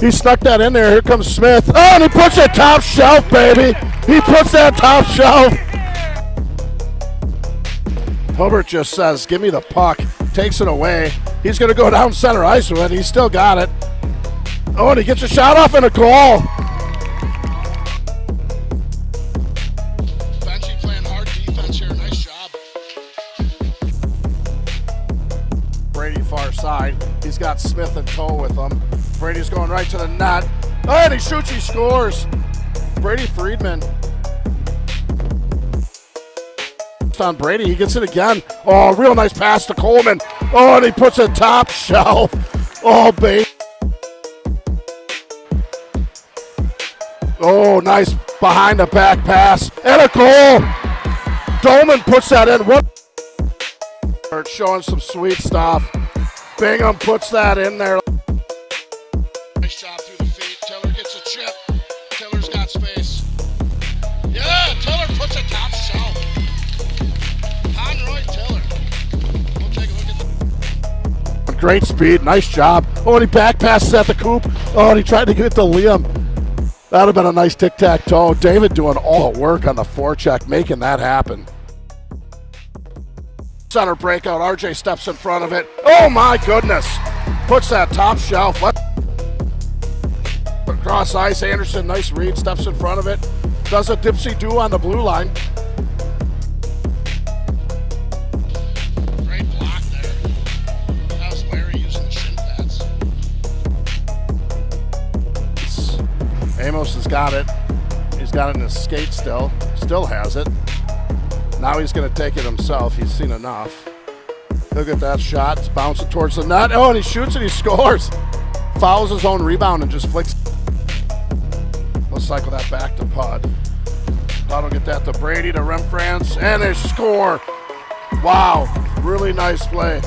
He snuck that in there. Here comes Smith. Oh, and he puts it top shelf, baby. He puts that top shelf. Hilbert just says, give me the puck. Takes it away. He's going to go down center ice with it. He's still got it. Oh, and he gets a shot off and a goal. Benji playing hard defense here. Nice job. Brady far side. He's got Smith in tow with him. Brady's going right to the net. Oh, and he shoots, he scores. Brady Friedman. On Brady, he gets it again. Oh, real nice pass to Coleman. Oh, and he puts it top shelf. Oh, baby. Oh, nice behind the back pass. And a goal. Dolman puts that in. What? Showing some sweet stuff. Bingham puts that in there. Nice job through the feet. Taylor gets a chip. Taylor's got space. Yeah, Taylor puts it top shelf. Conroy Taylor. We'll take a look at the great speed. Nice job. Oh, and he back passes at the coop. Oh, and he tried to get it to Liam. That would have been a nice tic-tac-toe. David doing all the work on the forecheck, making that happen. Center breakout. RJ steps in front of it. Oh, my goodness. Puts that top shelf. Across ice. Anderson, nice read. Steps in front of it. Does a dipsy-do on the blue line. great block there. That was Larry using the shin pads. Amos has got it. He's got it in his skate still. Still has it. Now he's going to take it himself. He's seen enough. He'll get that shot. It's bouncing towards the net. Oh, and he shoots and he scores. Fouls his own rebound and just flicks. We'll cycle that back to Pud. Pud will get that to Brady, to Remfrance, and they score. Wow, really nice play.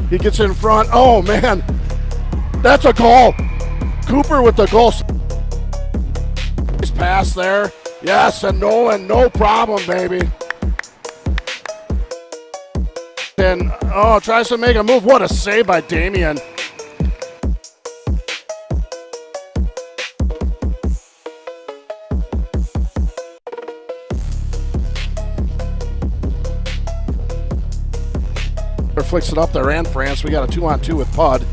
He gets in front. Oh, man. That's a goal. Cooper with the goal. Nice pass there. Yes, and Nolan, no problem, baby. And, oh, tries to make a move. What a save by Damian. Flicks it up there, and France. We got a 2-on-2 with Pud.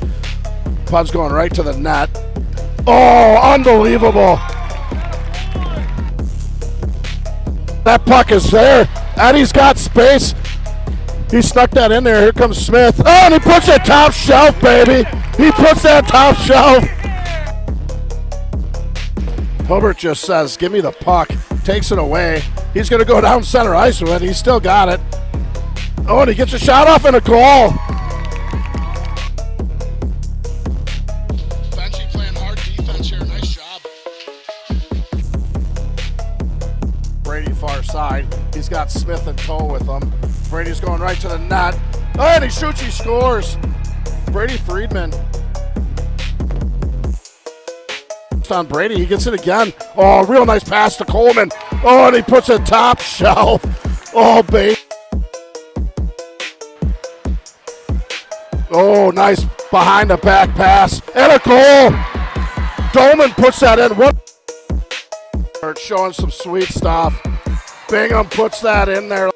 Pud's going right to the net. Oh, unbelievable. That puck is there. Eddie's got space. He snuck that in there. Here comes Smith. Oh, and he puts it top shelf, baby. He puts that top shelf. Hilbert just says, give me the puck. Takes it away. He's going to go down center ice with it. He's still got it. Oh, and he gets a shot off and a goal. Benji playing hard defense here. Nice job. Brady far side. He's got Smith in tow with him. Brady's going right to the net. Oh, and he shoots, he scores. Brady Friedman. On Brady, he gets it again. Oh, real nice pass to Coleman. Oh, and he puts it top shelf. Oh, baby. Oh, nice behind the back pass. And a goal. Dolman puts that in. What? Showing some sweet stuff. Bingham puts that in there.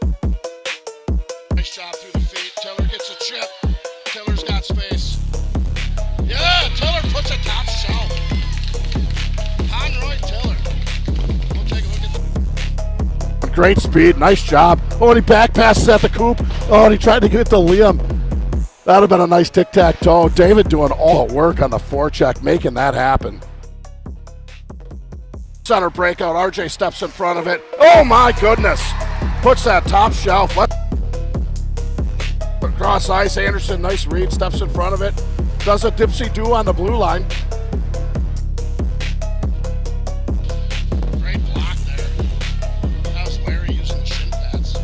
Nice job through the feet. Taylor gets a chip. Taylor's got space. Yeah, Taylor puts it top shelf. Conroy Taylor. We'll take a look at the great speed. Nice job. Oh, and he back passes at the coop. Oh, and he tried to get it to Liam. That would have been a nice tic-tac-toe. David doing all the work on the forecheck, making that happen. Center breakout. RJ steps in front of it. Oh, my goodness. Puts that top shelf. Across ice. Anderson, nice read. Steps in front of it. Does a dipsy-do on the blue line. great block there. That was Larry using the shin pads.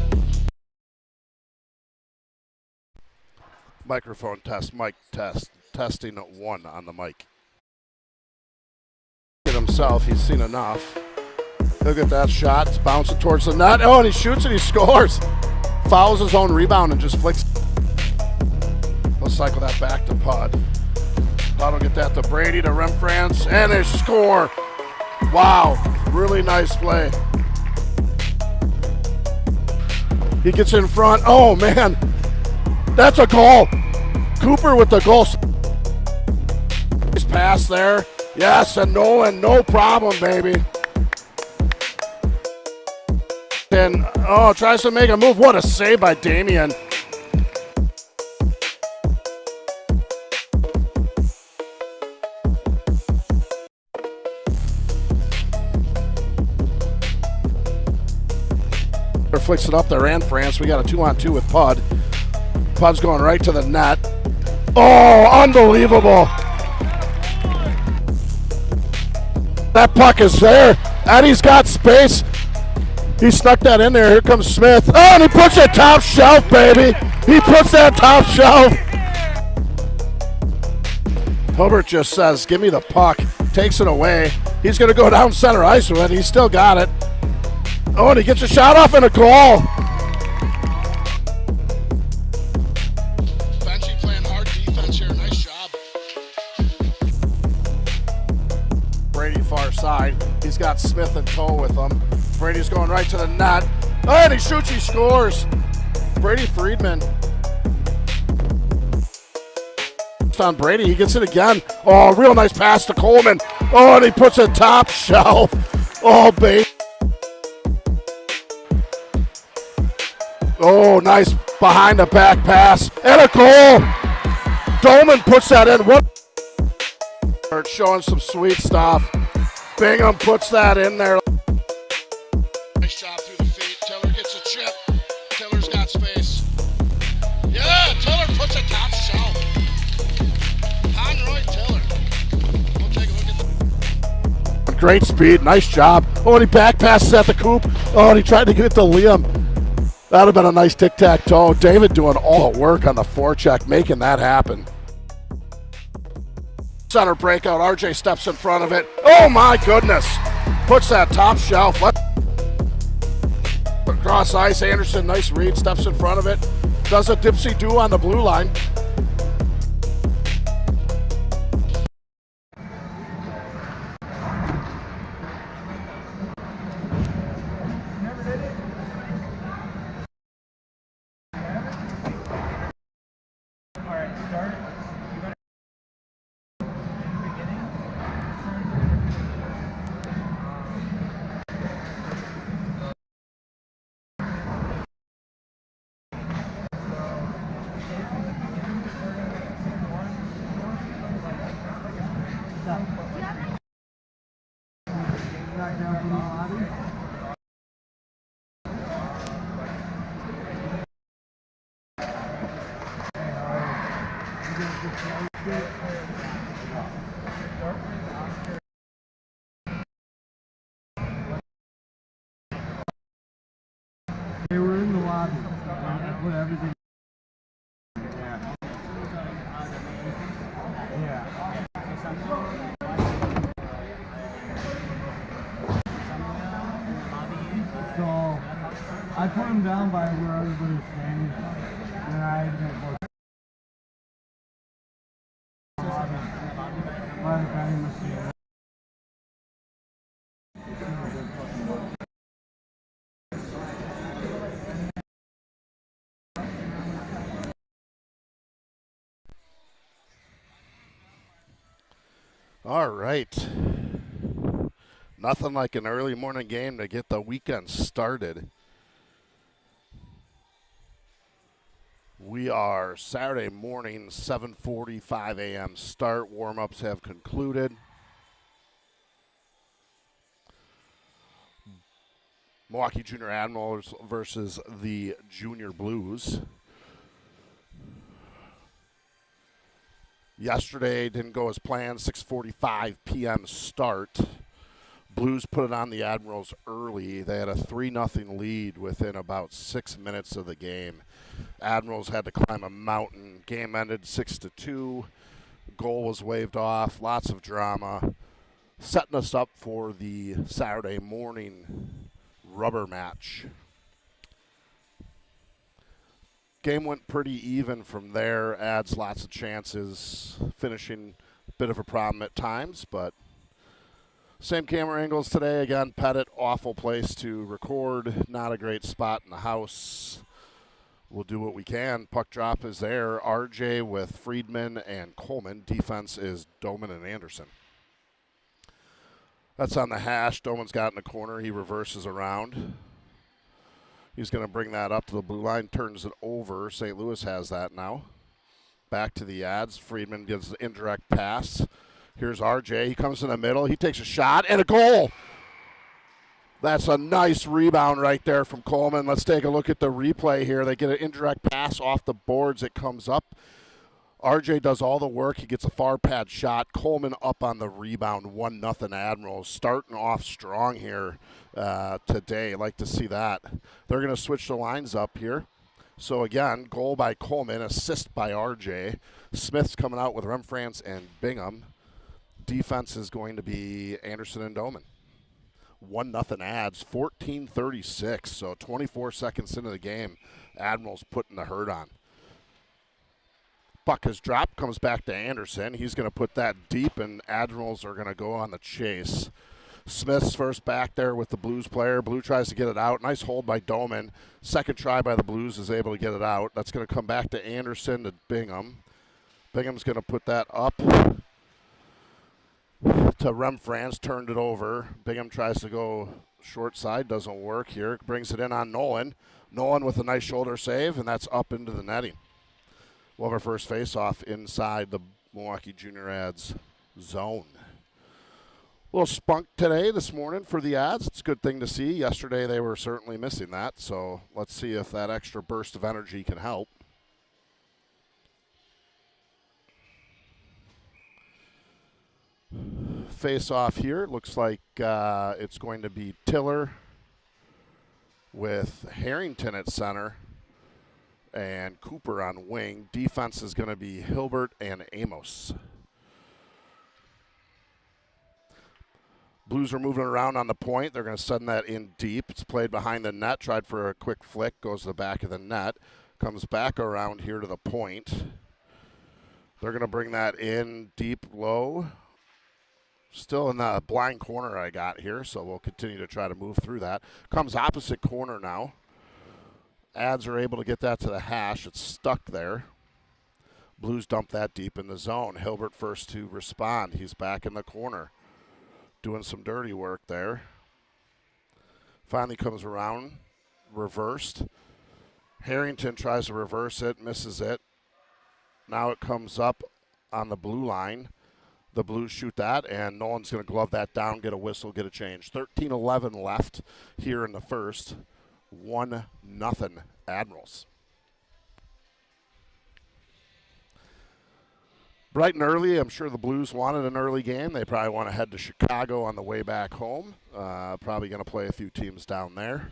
Microphone test, mic test. Testing 1 on the mic. Himself, he's seen enough. He'll get that shot. It's bouncing towards the net. Oh, and he shoots and he scores. Fouls his own rebound and just flicks. We'll cycle that back to Pud. Thought will get that to Brady to Rembrandt, and they score. Wow, really nice play. He gets in front. Oh, man. That's a goal. Cooper with the goal. Nice pass there. Yes, and Nolan, no problem, baby. And, oh, tries to make a move. What a save by Damian. Flicks it up there, and France. We got a 2-on-2 with Pud. Pud's going right to the net. Oh, unbelievable. That puck is there. Eddie's got space. He snuck that in there. Here comes Smith. Oh, and he puts it top shelf, baby. He puts that top shelf. Hilbert just says, give me the puck. Takes it away. He's going to go down center ice with it. He's still got it. Oh, and he gets a shot off and a goal. Benji playing hard defense here. Nice job. Brady far side. He's got Smith in tow with him. Brady's going right to the net. Oh, and he shoots, he scores. Brady Friedman. It's on Brady. He gets it again. Oh, real nice pass to Coleman. Oh, and he puts it top shelf. Oh, baby. Oh, nice behind the back pass. And a goal. Doman puts that in. What? Showing some sweet stuff. Bingham puts that in there. Nice job through the feet. Taylor gets a chip. Taylor's got space. Yeah, Taylor puts it top shelf. Conroy Taylor. We'll take a look at the... Great speed. Nice job. Oh, and he back passes at the coop. Oh, and he tried to get it to Liam. That would have been a nice tic-tac-toe. David doing all the work on the forecheck, making that happen. Center breakout. RJ steps in front of it. Oh, my goodness. Puts that top shelf. Across ice. Anderson, nice read. Steps in front of it. Does a dipsy-do on the blue line. They were in the lobby. I put everything. Yeah. Yeah. So I put him down by where everybody was standing, and I had to get more. By the vending machine. All right. Nothing like an early morning game to get the weekend started. We are Saturday morning, 7:45 a.m. start. Warm-ups have concluded. Milwaukee Junior Admirals versus the Junior Blues. Yesterday didn't go as planned, 6:45 p.m. start. Blues put it on the Admirals early. They had a 3-0 lead within about 6 minutes of the game. Admirals had to climb a mountain. Game ended 6-2. Goal was waved off. Lots of drama. Setting us up for the Saturday morning rubber match. Game went pretty even from there. Adds lots of chances, finishing bit of a problem at times, but same camera angles today. Again, Pettit, awful place to record. Not a great spot in the house. We'll do what we can. Puck drop is there. RJ with Friedman and Coleman. Defense is Doman and Anderson. That's on the hash. Doman's got in the corner. He reverses around. He's going to bring that up to the blue line, turns it over. St. Louis has that now. Back to the ads. Friedman gives the indirect pass. Here's RJ. He comes in the middle. He takes a shot and a goal. That's a nice rebound right there from Coleman. Let's take a look at the replay here. They get an indirect pass off the boards. It comes up. RJ does all the work. He gets a far pad shot. Coleman up on the rebound. 1-0 Admirals. Starting off strong here today. Like to see that. They're going to switch the lines up here. So again, goal by Coleman, assist by RJ. Smith's coming out with Remfrance and Bingham. Defense is going to be Anderson and Doman. 1-0 ads, 14:36. So 24 seconds into the game, Admirals putting the hurt on. Puck is dropped, comes back to Anderson. He's going to put that deep, and Admirals are going to go on the chase. Smith's first back there with the Blues player. Blue tries to get it out. Nice hold by Doman. Second try by the Blues is able to get it out. That's going to come back to Anderson to Bingham. Bingham's going to put that up to Remfrance, turned it over. Bingham tries to go short side, doesn't work here. Brings it in on Nolan. Nolan with a nice shoulder save, and that's up into the netting. We'll have our first face-off inside the Milwaukee Junior Ads zone. A little spunk today, this morning for the Ads. It's a good thing to see. Yesterday they were certainly missing that, so let's see if that extra burst of energy can help. Face off here. Looks like it's going to be Tiller with Harrington at center and Cooper on wing. Defense is going to be Hilbert and Amos. Blues are moving around on the point. They're going to send that in deep. It's played behind the net. Tried for a quick flick. Goes to the back of the net. Comes back around here to the point. They're going to bring that in deep low. Still in the blind corner I got here, so we'll continue to try to move through that. Comes opposite corner now. Ads are able to get that to the hash. It's stuck there. Blues dump that deep in the zone. Hilbert first to respond. He's back in the corner. Doing some dirty work there. Finally comes around. Reversed. Harrington tries to reverse it. Misses it. Now it comes up on the blue line. The Blues shoot that, and Nolan's going to glove that down, get a whistle, get a change. 13:11 left here in the first. 1-0 Admirals. Bright and early, I'm sure the Blues wanted an early game. They probably want to head to Chicago on the way back home. Probably going to play a few teams down there.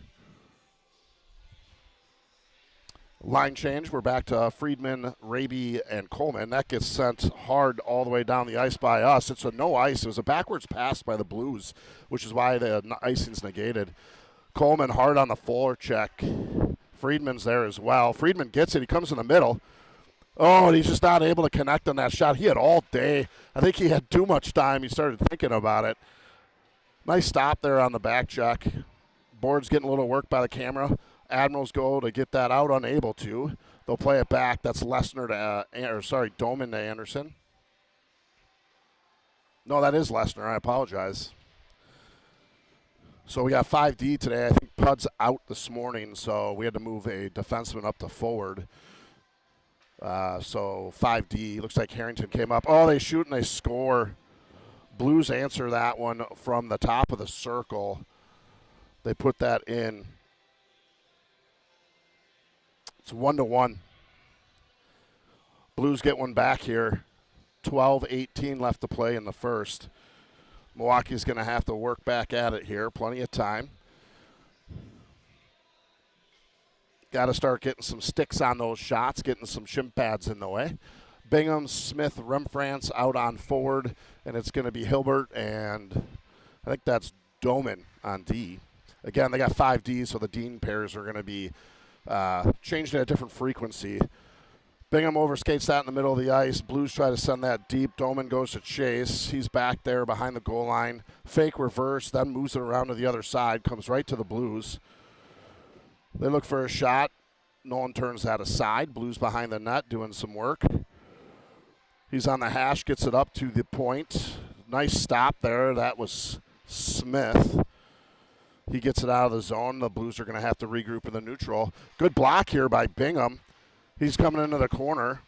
Line change, we're back to Friedman, Raby, and Coleman. That gets sent hard all the way down the ice by us. It's a no ice. It was a backwards pass by the Blues, which is why the icing's negated. Coleman hard on the floor check. Friedman's there as well. Friedman gets it. He comes in the middle. Oh, and he's just not able to connect on that shot. He had all day. I think he had too much time. He started thinking about it. Nice stop there on the back check. Board's getting a little work by the camera. Admirals go to get that out, unable to. They'll play it back. That's Doman to Anderson. No, that is Lesnar. I apologize. So we got 5D today. I think Pud's out this morning, so we had to move a defenseman up to forward. So 5D. Looks like Harrington came up. Oh, they shoot and they score. Blues answer that one from the top of the circle. They put that in. It's 1-1. Blues get one back here. 12:18 left to play in the first. Milwaukee's going to have to work back at it here. Plenty of time. Got to start getting some sticks on those shots, getting some shin pads in the way. Bingham, Smith, Remfrance out on forward, and it's going to be Hilbert, and I think that's Doman on D. Again, they got 5 Ds, so the Dean pairs are going to be changed at a different frequency. Bingham overskates that in the middle of the ice. Blues try to send that deep. Doman goes to chase. He's back there behind the goal line. Fake reverse, then moves it around to the other side. Comes right to the Blues. They look for a shot. Nolan turns that aside. Blues behind the net doing some work. He's on the hash, gets it up to the point. Nice stop there. That was Smith. He gets it out of the zone. The Blues are going to have to regroup in the neutral. Good block here by Bingham. He's coming into the corner,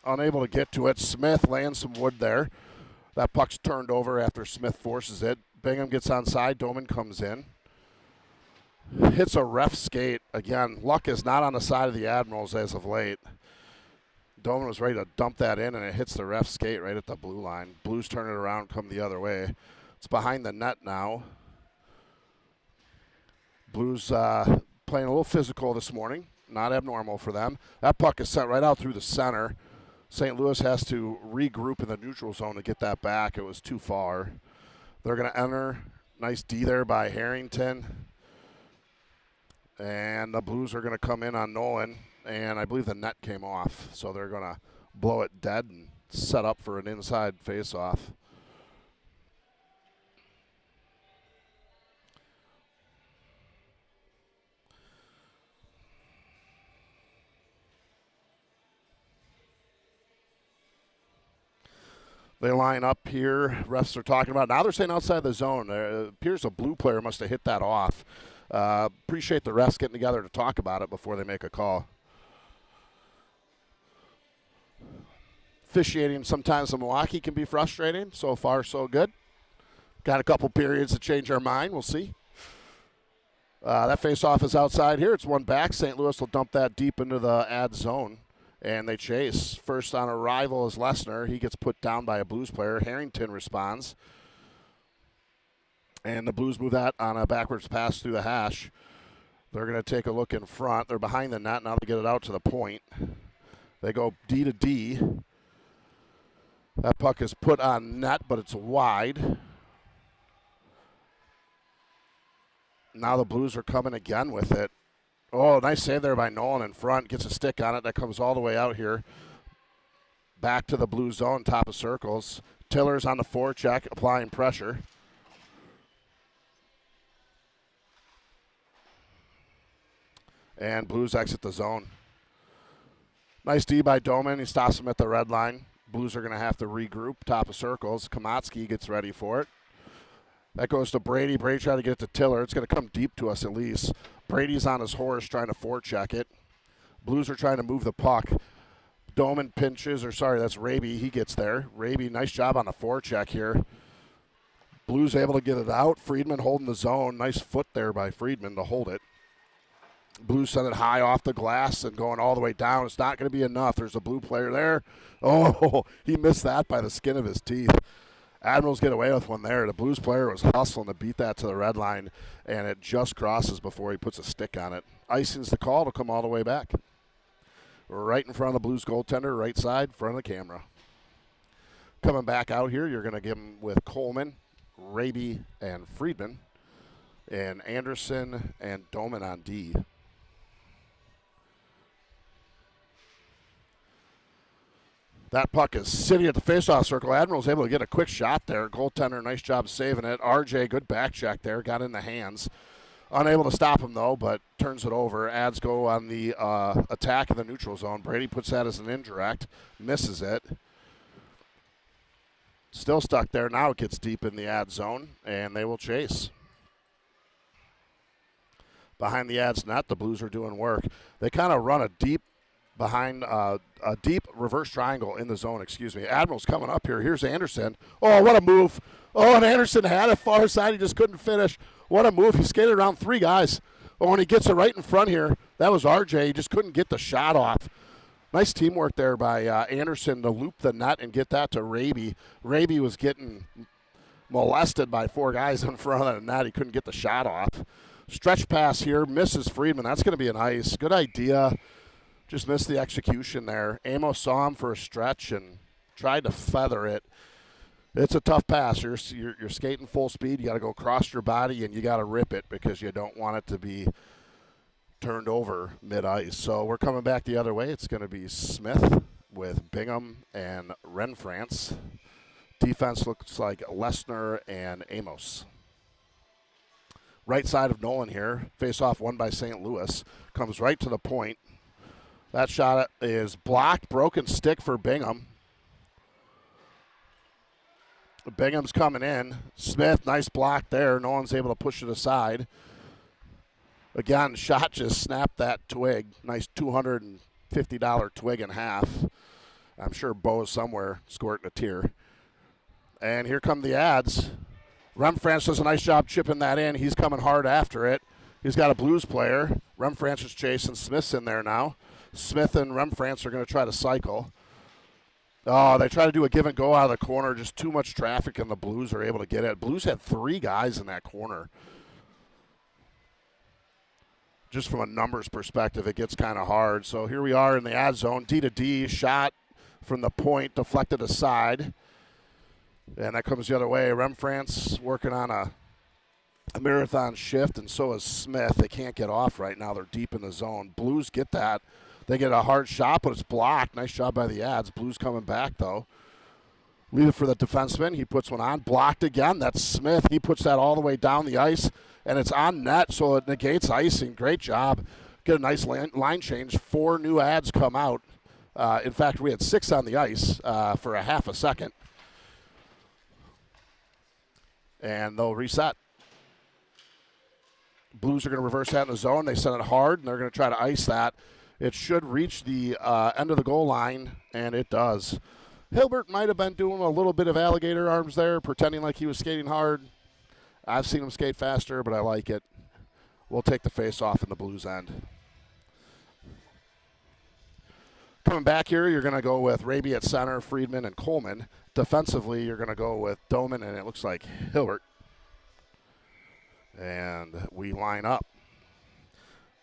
unable to get to it. Smith lands some wood there. That puck's turned over after Smith forces it. Bingham gets onside. Doman comes in. Hits a ref skate. Again, luck is not on the side of the Admirals as of late. Doman was ready to dump that in, and it hits the ref skate right at the blue line. Blues turn it around, come the other way. It's behind the net now. Blues playing a little physical this morning. Not abnormal for them. That puck is sent right out through the center. St. Louis has to regroup in the neutral zone to get that back. It was too far. They're going to enter. Nice D there by Harrington. And the Blues are going to come in on Nolan. And I believe the net came off. So they're going to blow it dead and set up for an inside face-off. They line up here. Refs are talking about it. Now they're saying outside the zone. It appears a blue player must have hit that off. Appreciate the refs getting together to talk about it before they make a call. Officiating sometimes in Milwaukee can be frustrating. So far, so good. Got a couple periods to change our mind. We'll see. That face-off is outside here. It's one back. St. Louis will dump that deep into the ad zone. And they chase. First on arrival is Lesnar. He gets put down by a Blues player. Harrington responds. And the Blues move that on a backwards pass through the hash. They're going to take a look in front. They're behind the net. Now they get it out to the point. They go D to D. That puck is put on net, but it's wide. Now the Blues are coming again with it. Oh, nice save there by Nolan in front. Gets a stick on it. That comes all the way out here. Back to the blue zone, top of circles. Tiller's on the forecheck, applying pressure. And Blues exit the zone. Nice D by Doman. He stops him at the red line. Blues are going to have to regroup, top of circles. Komatsky gets ready for it. That goes to Brady. Brady trying to get it to Tiller. It's going to come deep to us at least. Brady's on his horse trying to forecheck it. Blues are trying to move the puck. Doman pinches, or sorry, that's Raby. He gets there. Raby, nice job on the forecheck here. Blues able to get it out. Friedman holding the zone. Nice foot there by Friedman to hold it. Blues send it high off the glass and going all the way down. It's not going to be enough. There's a blue player there. Oh, he missed that by the skin of his teeth. Admirals get away with one there. The Blues player was hustling to beat that to the red line, and it just crosses before he puts a stick on it. Icing's the call to come all the way back. Right in front of the Blues goaltender, right side, front of the camera. Coming back out here, you're going to give him with Coleman, Raby, and Friedman, and Anderson and Doman on D. That puck is sitting at the faceoff circle. Admiral's able to get a quick shot there. Goaltender, nice job saving it. RJ, good back check there. Got in the hands. Unable to stop him, though, but turns it over. Ads go on the attack in the neutral zone. Brady puts that as an indirect. Misses it. Still stuck there. Now it gets deep in the ad zone, and they will chase. Behind the Ads net, the Blues are doing work. They kind of run a deep reverse triangle in the zone, Admiral's coming up here. Here's Anderson. Oh, what a move. Oh, and Anderson had it far side. He just couldn't finish. What a move. He skated around three guys. Oh, and he gets it right in front here. That was RJ. He just couldn't get the shot off. Nice teamwork there by Anderson to loop the net and get that to Raby. Raby was getting molested by four guys in front of the net. He couldn't get the shot off. Stretch pass here. Misses Friedman. That's going to be an ice. Good idea. Just missed the execution there. Amos saw him for a stretch and tried to feather it. It's a tough pass. You're skating full speed. You got to go across your body, and you got to rip it because you don't want it to be turned over mid-ice. So we're coming back the other way. It's going to be Smith with Bingham and Renfrance. Defense looks like Lesnar and Amos. Right side of Nolan here. Face-off won by St. Louis. Comes right to the point. That shot is blocked. Broken stick for Bingham. Bingham's coming in. Smith, nice block there. No one's able to push it aside. Again, shot just snapped that twig. Nice $250 twig in half. I'm sure Bo's somewhere squirting a tear. And here come the ads. Renfrance does a nice job chipping that in. He's coming hard after it. He's got a Blues player. Renfrance is chasing. Smith's in there now. Smith and Renfrance are going to try to cycle. Oh, they try to do a give and go out of the corner. Just too much traffic, and the Blues are able to get it. Blues had 3 guys in that corner. Just from a numbers perspective, it gets kind of hard. So here we are in the ad zone. D to D, shot from the point, deflected aside. And that comes the other way. Renfrance working on a marathon shift, and so is Smith. They can't get off right now. They're deep in the zone. Blues get that. They get a hard shot, but it's blocked. Nice job by the ads. Blues coming back, though. Leave it for the defenseman. He puts one on. Blocked again. That's Smith. He puts that all the way down the ice, and it's on net, so it negates icing. Great job. Get a nice line change. 4 new ads come out. In fact, we had 6 on the ice for a half a second. And they'll reset. Blues are going to reverse that in the zone. They send it hard, and they're going to try to ice that. It should reach the end of the goal line, and it does. Hilbert might have been doing a little bit of alligator arms there, pretending like he was skating hard. I've seen him skate faster, but I like it. We'll take the face-off in the Blues end. Coming back here, you're going to go with Raby at center, Friedman, and Coleman. Defensively, you're going to go with Doman, and it looks like Hilbert. And we line up.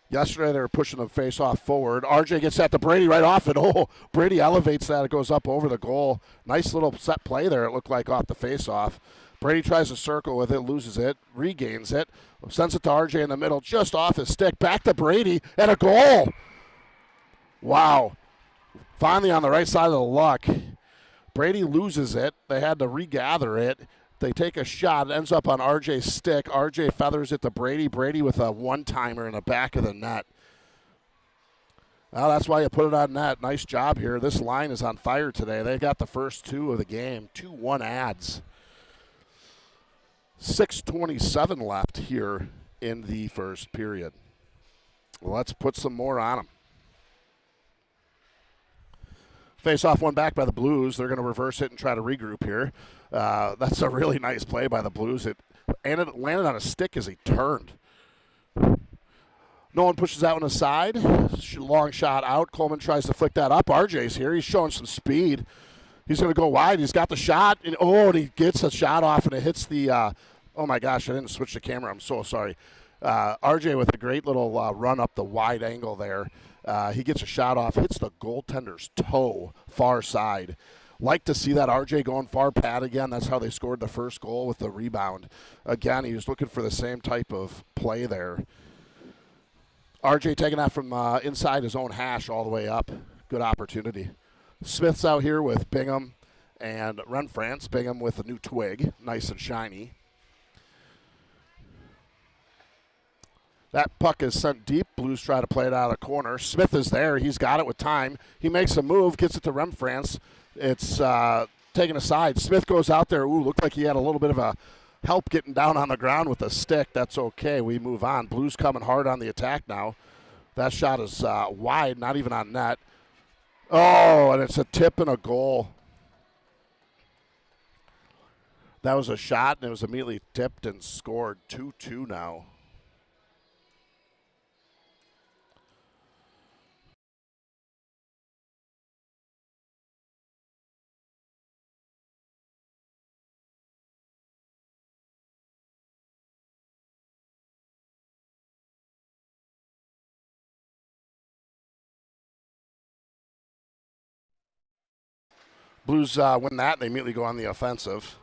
Yesterday, they were pushing the face-off forward. RJ gets that to Brady right off it. Oh, Brady elevates that. It goes up over the goal. Nice little set play there, it looked like, off the face-off. Brady tries to circle with it, loses it, regains it, sends it to RJ in the middle, just off his stick. Back to Brady, and a goal. Wow. Finally on the right side of the luck. Brady loses it. They had to regather it. They take a shot. It ends up on RJ's stick. RJ feathers it to Brady. Brady with a one-timer in the back of the net. Well, that's why you put it on net. Nice job here. This line is on fire today. They got the first 2 of the game. 2-1 ads. 6:27 left here in the first period. Well, let's put some more on them. Face-off one back by the Blues. They're going to reverse it and try to regroup here. That's a really nice play by the Blues. It landed on a stick as he turned. Nolan pushes that one aside. Long shot out. Coleman tries to flick that up. RJ's here. He's showing some speed. He's going to go wide. He's got the shot. And he gets a shot off, and it hits the oh, my gosh, I didn't switch the camera. I'm so sorry. RJ with a great little run up the wide angle there. He gets a shot off, hits the goaltender's toe, far side. Like to see that RJ going far pad again. That's how they scored the first goal with the rebound. Again, he was looking for the same type of play there. RJ taking that from inside his own hash all the way up. Good opportunity. Smith's out here with Bingham and Renfrance. Bingham with a new twig, nice and shiny. That puck is sent deep. Blues try to play it out of the corner. Smith is there. He's got it with time. He makes a move, gets it to Renfrance. It's taken aside. Smith goes out there. Ooh, looked like he had a little bit of a help getting down on the ground with a stick. That's okay. We move on. Blues coming hard on the attack now. That shot is wide, not even on net. Oh, and it's a tip and a goal. That was a shot, and it was immediately tipped and scored. 2-2 now. Blues win that, and they immediately go on the offensive.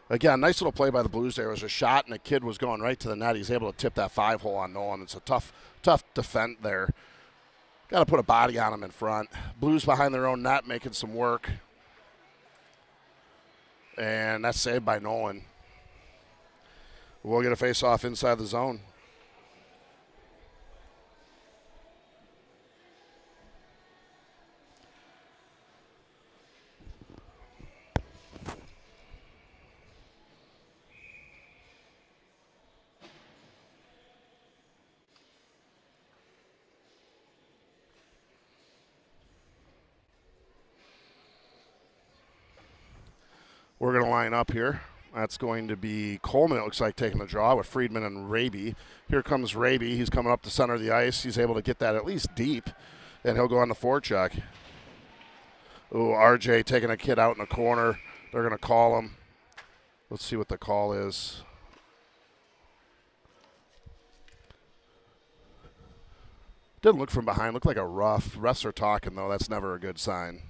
Again, nice little play by the Blues there. It was a shot, and the kid was going right to the net. He's able to tip that 5-hole on Nolan. It's a tough defend there. Got to put a body on him in front. Blues behind their own net making some work. And that's saved by Nolan. We'll get a face-off inside the zone. We're going to line up here. That's going to be Coleman, it looks like, taking the draw with Friedman and Raby. Here comes Raby. He's coming up the center of the ice. He's able to get that at least deep, and he'll go on the forecheck. Ooh, RJ taking a kid out in the corner. They're going to call him. Let's see what the call is. Didn't look from behind. Looked like a rough. Refs are talking, though. That's never a good sign.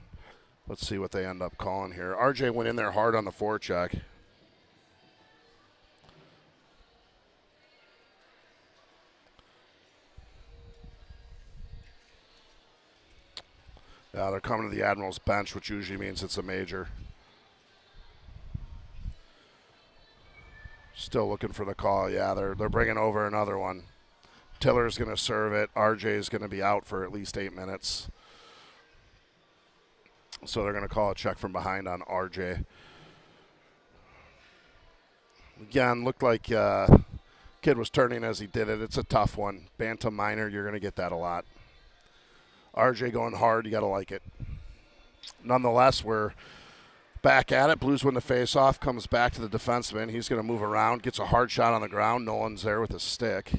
Let's see what they end up calling here. RJ went in there hard on the forecheck. Yeah, they're coming to the Admirals bench, which usually means it's a major. Still looking for the call. Yeah, they're bringing over another one. Tiller's going to serve it. RJ's going to be out for at least 8 minutes. So they're going to call a check from behind on RJ. Again, looked like kid was turning as he did it. It's a tough one. Bantam minor, you're going to get that a lot. RJ going hard, you got to like it. Nonetheless, we're back at it. Blues win the face-off, comes back to the defenseman. He's going to move around, gets a hard shot on the ground. Nolan's there with a stick.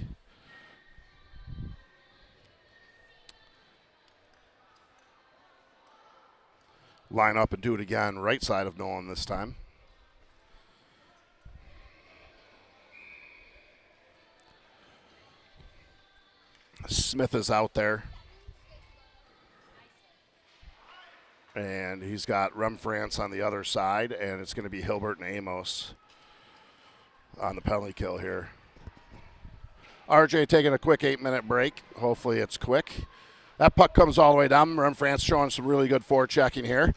Line up and do it again. Right side of Nolan this time. Smith is out there. And he's got Remfrance on the other side, and it's going to be Hilbert and Amos on the penalty kill here. RJ taking a quick 8-minute break. Hopefully it's quick. That puck comes all the way down. Remfrance showing some really good forechecking here.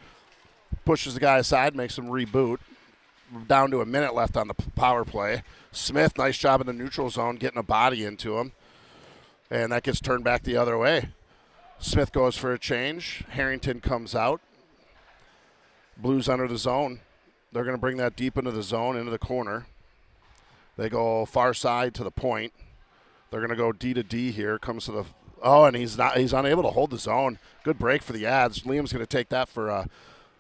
Pushes the guy aside, makes him reboot. Down to a minute left on the power play. Smith, nice job in the neutral zone, getting a body into him. And that gets turned back the other way. Smith goes for a change. Harrington comes out. Blues under the zone. They're going to bring that deep into the zone, into the corner. They go far side to the point. They're going to go D to D here. Comes to the... Oh, and he's unable to hold the zone. Good break for the Ads. Liam's going to take that for a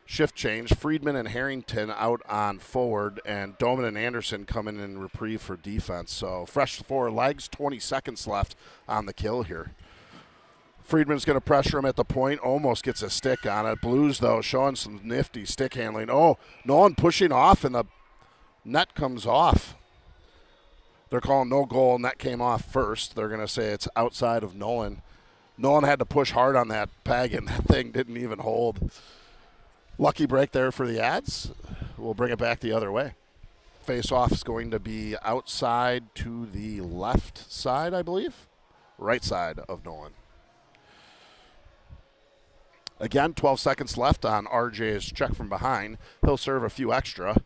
shift change. Friedman and Harrington out on forward, and Doman and Anderson coming in reprieve for defense. So fresh 4 legs, 20 seconds left on the kill here. Friedman's going to pressure him at the point, almost gets a stick on it. Blues, though, showing some nifty stick handling. Oh, Nolan pushing off, and the net comes off. They're calling no goal, and that came off first. They're going to say it's outside of Nolan. Nolan had to push hard on that peg, and that thing didn't even hold. Lucky break there for the Ads. We'll bring it back the other way. Face-off is going to be outside to the left side, I believe. Right side of Nolan. Again, 12 seconds left on RJ's check from behind. He'll serve a few extra.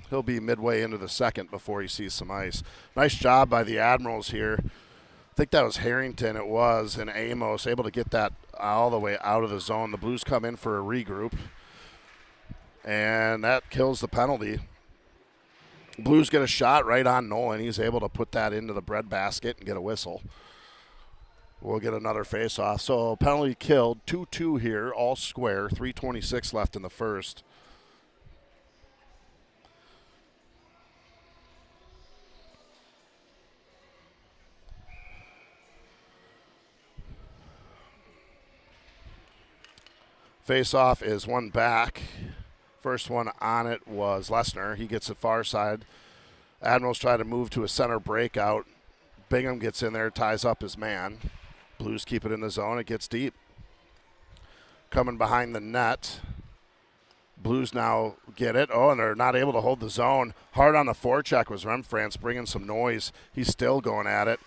He'll be midway into the second before he sees some ice. Nice job by the Admirals here. I think that was Harrington, it was, and Amos able to get that all the way out of the zone. The Blues come in for a regroup, and that kills the penalty. Blues get a shot right on Nolan. He's able to put that into the breadbasket and get a whistle. We'll get another face-off. So penalty killed, 2-2 here, all square, 3:26 left in the first. Face-off is one back. First one on it was Lesnar. He gets it far side. Admirals try to move to a center breakout. Bingham gets in there, ties up his man. Blues keep it in the zone. It gets deep. Coming behind the net. Blues now get it. Oh, and they're not able to hold the zone. Hard on the forecheck was Remfrance, bringing some noise. He's still going at it.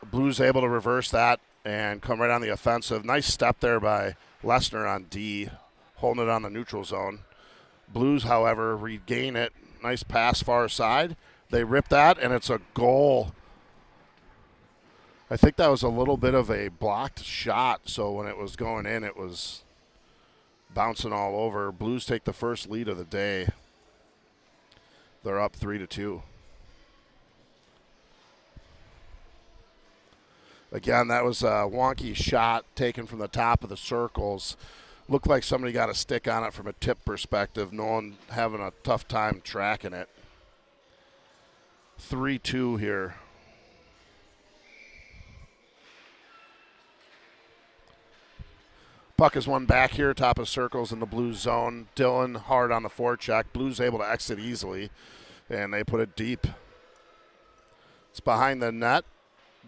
Blues able to reverse that and come right on the offensive. Nice step there by Lesnar on D, holding it on the neutral zone. Blues, however, regain it. Nice pass far side. They rip that, and it's a goal. I think that was a little bit of a blocked shot, so when it was going in, it was bouncing all over. Blues take the first lead of the day. They're up 3-2. Again, that was a wonky shot taken from the top of the circles. Looked like somebody got a stick on it from a tip perspective. No one having a tough time tracking it. 3-2 here. Puck is one back here, top of circles in the Blues zone. Dillon hard on the forecheck. Blues able to exit easily, and they put it deep. It's behind the net.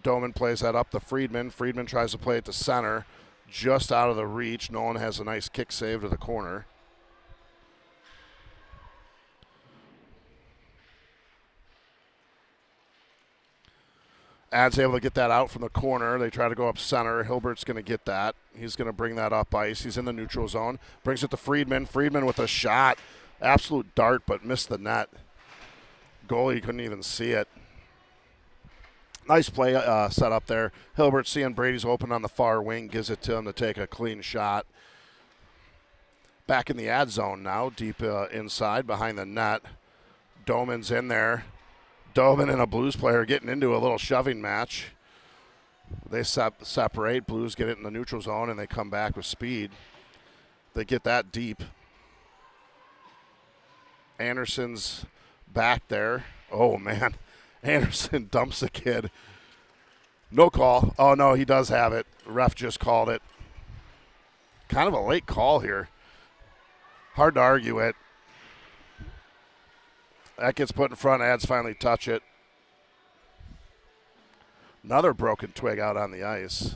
Doman plays that up to Friedman. Friedman tries to play it to center, just out of the reach. Nolan has a nice kick save to the corner. Ad's able to get that out from the corner. They try to go up center. Hilbert's going to get that. He's going to bring that up ice. He's in the neutral zone. Brings it to Friedman. Friedman with a shot. Absolute dart, but missed the net. Goalie couldn't even see it. Nice play set up there. Hilbert seeing Brady's open on the far wing. Gives it to him to take a clean shot. Back in the ad zone now. Deep inside behind the net. Doman's in there. Doman and a Blues player getting into a little shoving match. They separate. Blues get it in the neutral zone, and they come back with speed. They get that deep. Anderson's back there. Oh, man. Anderson dumps the kid. No call. Oh, no, he does have it. Ref just called it. Kind of a late call here. Hard to argue it. That gets put in front. Ads finally touch it. Another broken twig out on the ice.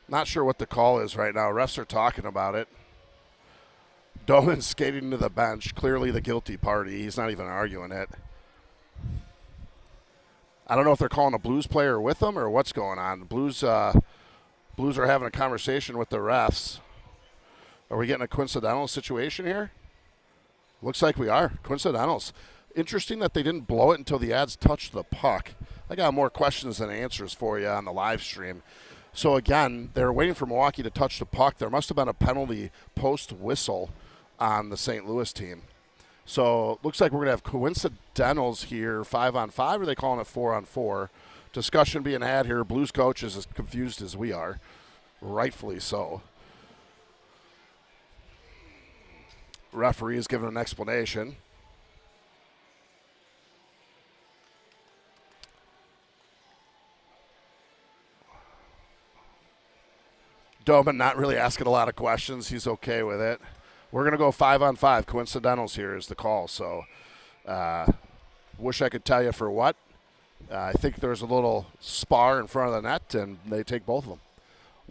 Not sure what the call is right now. Refs are talking about it. Dolan's skating to the bench. Clearly the guilty party. He's not even arguing it. I don't know if they're calling a Blues player with them or what's going on. Blues are having a conversation with the refs. Are we getting a coincidental situation here? Looks like we are. Coincidentals. Interesting that they didn't blow it until the Ads touched the puck. I got more questions than answers for you on the live stream. So, again, they're waiting for Milwaukee to touch the puck. There must have been a penalty post-whistle on the St. Louis team. So, looks like we're going to have coincidentals here, 5-on-5, or are they calling it 4-on-4? Discussion being had here. Blues coach is as confused as we are, rightfully so. Referee is giving an explanation. Doman not really asking a lot of questions. He's okay with it. We're going to go 5-on-5. Coincidentals here is the call. So wish I could tell you for what. I think there's a little spar in front of the net, and they take both of them.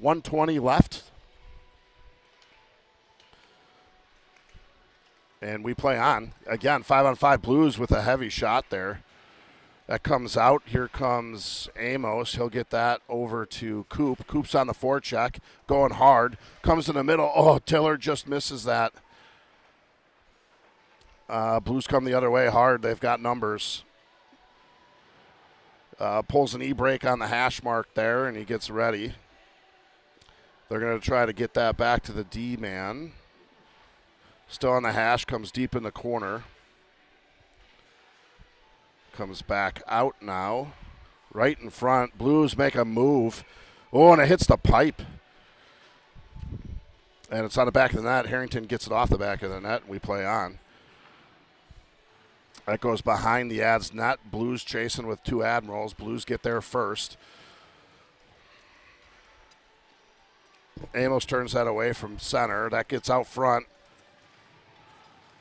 1:20 left. And we play on. Again, 5-on-5 Blues with a heavy shot there. That comes out. Here comes Amos. He'll get that over to Coop. Coop's on the forecheck, going hard. Comes in the middle. Oh, Tiller just misses that. Blues come the other way hard. They've got numbers. Pulls an e-brake on the hash mark there, and he gets ready. They're going to try to get that back to the D-man. Still on the hash, comes deep in the corner. Comes back out now. Right in front. Blues make a move. Oh, and it hits the pipe. And it's on the back of the net. Harrington gets it off the back of the net. We play on. That goes behind the Ads net. Blues chasing with two Admirals. Blues get there first. Amos turns that away from center. That gets out front.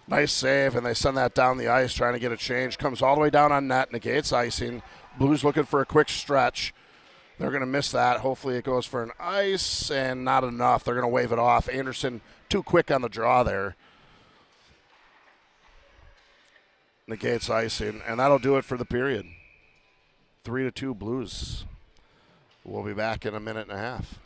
Nice save, and they send that down the ice, trying to get a change. Comes all the way down on net, negates icing. Blues looking for a quick stretch. They're going to miss that. Hopefully it goes for an ice, and not enough. They're going to wave it off. Anderson too quick on the draw there. Negates icing, and that'll do it for the period. 3-2 Blues. We'll be back in a minute and a half.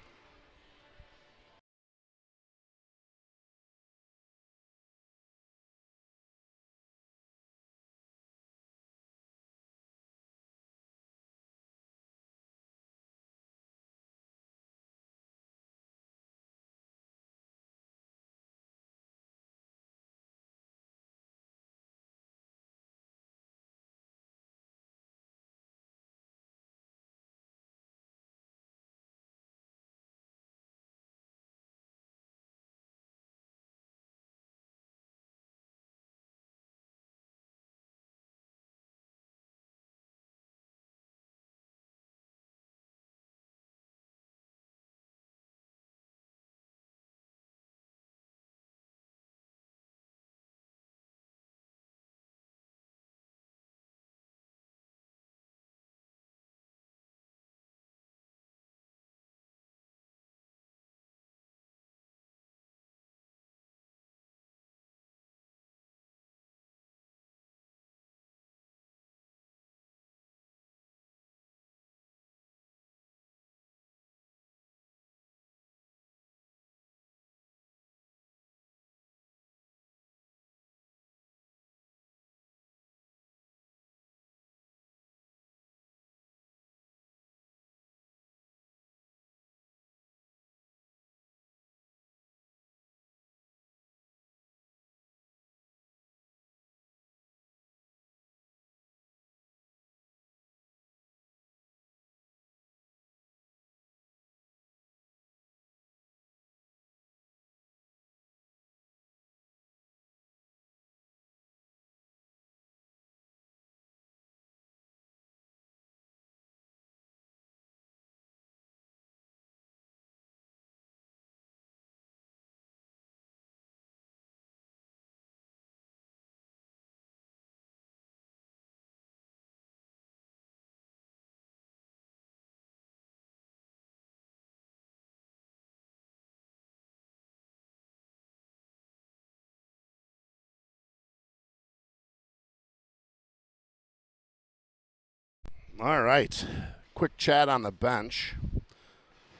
All right. Quick chat on the bench.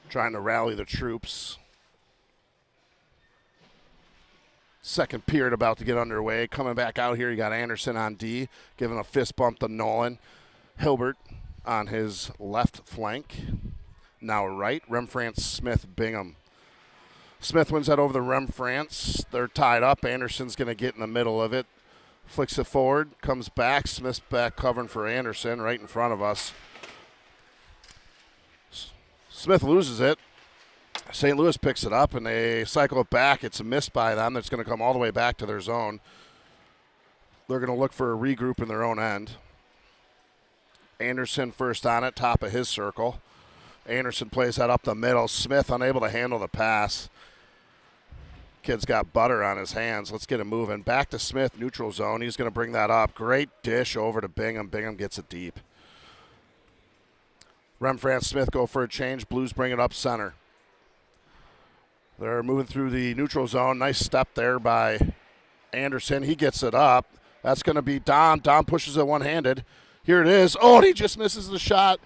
Trying to rally the troops. Second period about to get underway. Coming back out here, you got Anderson on D, giving a fist bump to Nolan. Hilbert on his left flank. Now right. Remfrance, Smith, Bingham. Smith wins that over the Remfrance. They're tied up. Anderson's going to get in the middle of it. Flicks it forward, comes back. Smith's back covering for Anderson right in front of us. Smith loses it. St. Louis picks it up, and they cycle it back. It's a miss by them. That's going to come all the way back to their zone. They're going to look for a regroup in their own end. Anderson first on it, top of his circle. Anderson plays that up the middle. Smith unable to handle the pass. Kid's got butter on his hands. Let's get him moving. Back to Smith, neutral zone. He's going to bring that up. Great dish over to Bingham. Bingham gets it deep. Remfrance, Smith go for a change. Blues bring it up center. They're moving through the neutral zone. Nice step there by Anderson. He gets it up. That's going to be Dom. Dom pushes it one-handed. Here it is. Oh, and he just misses the shot.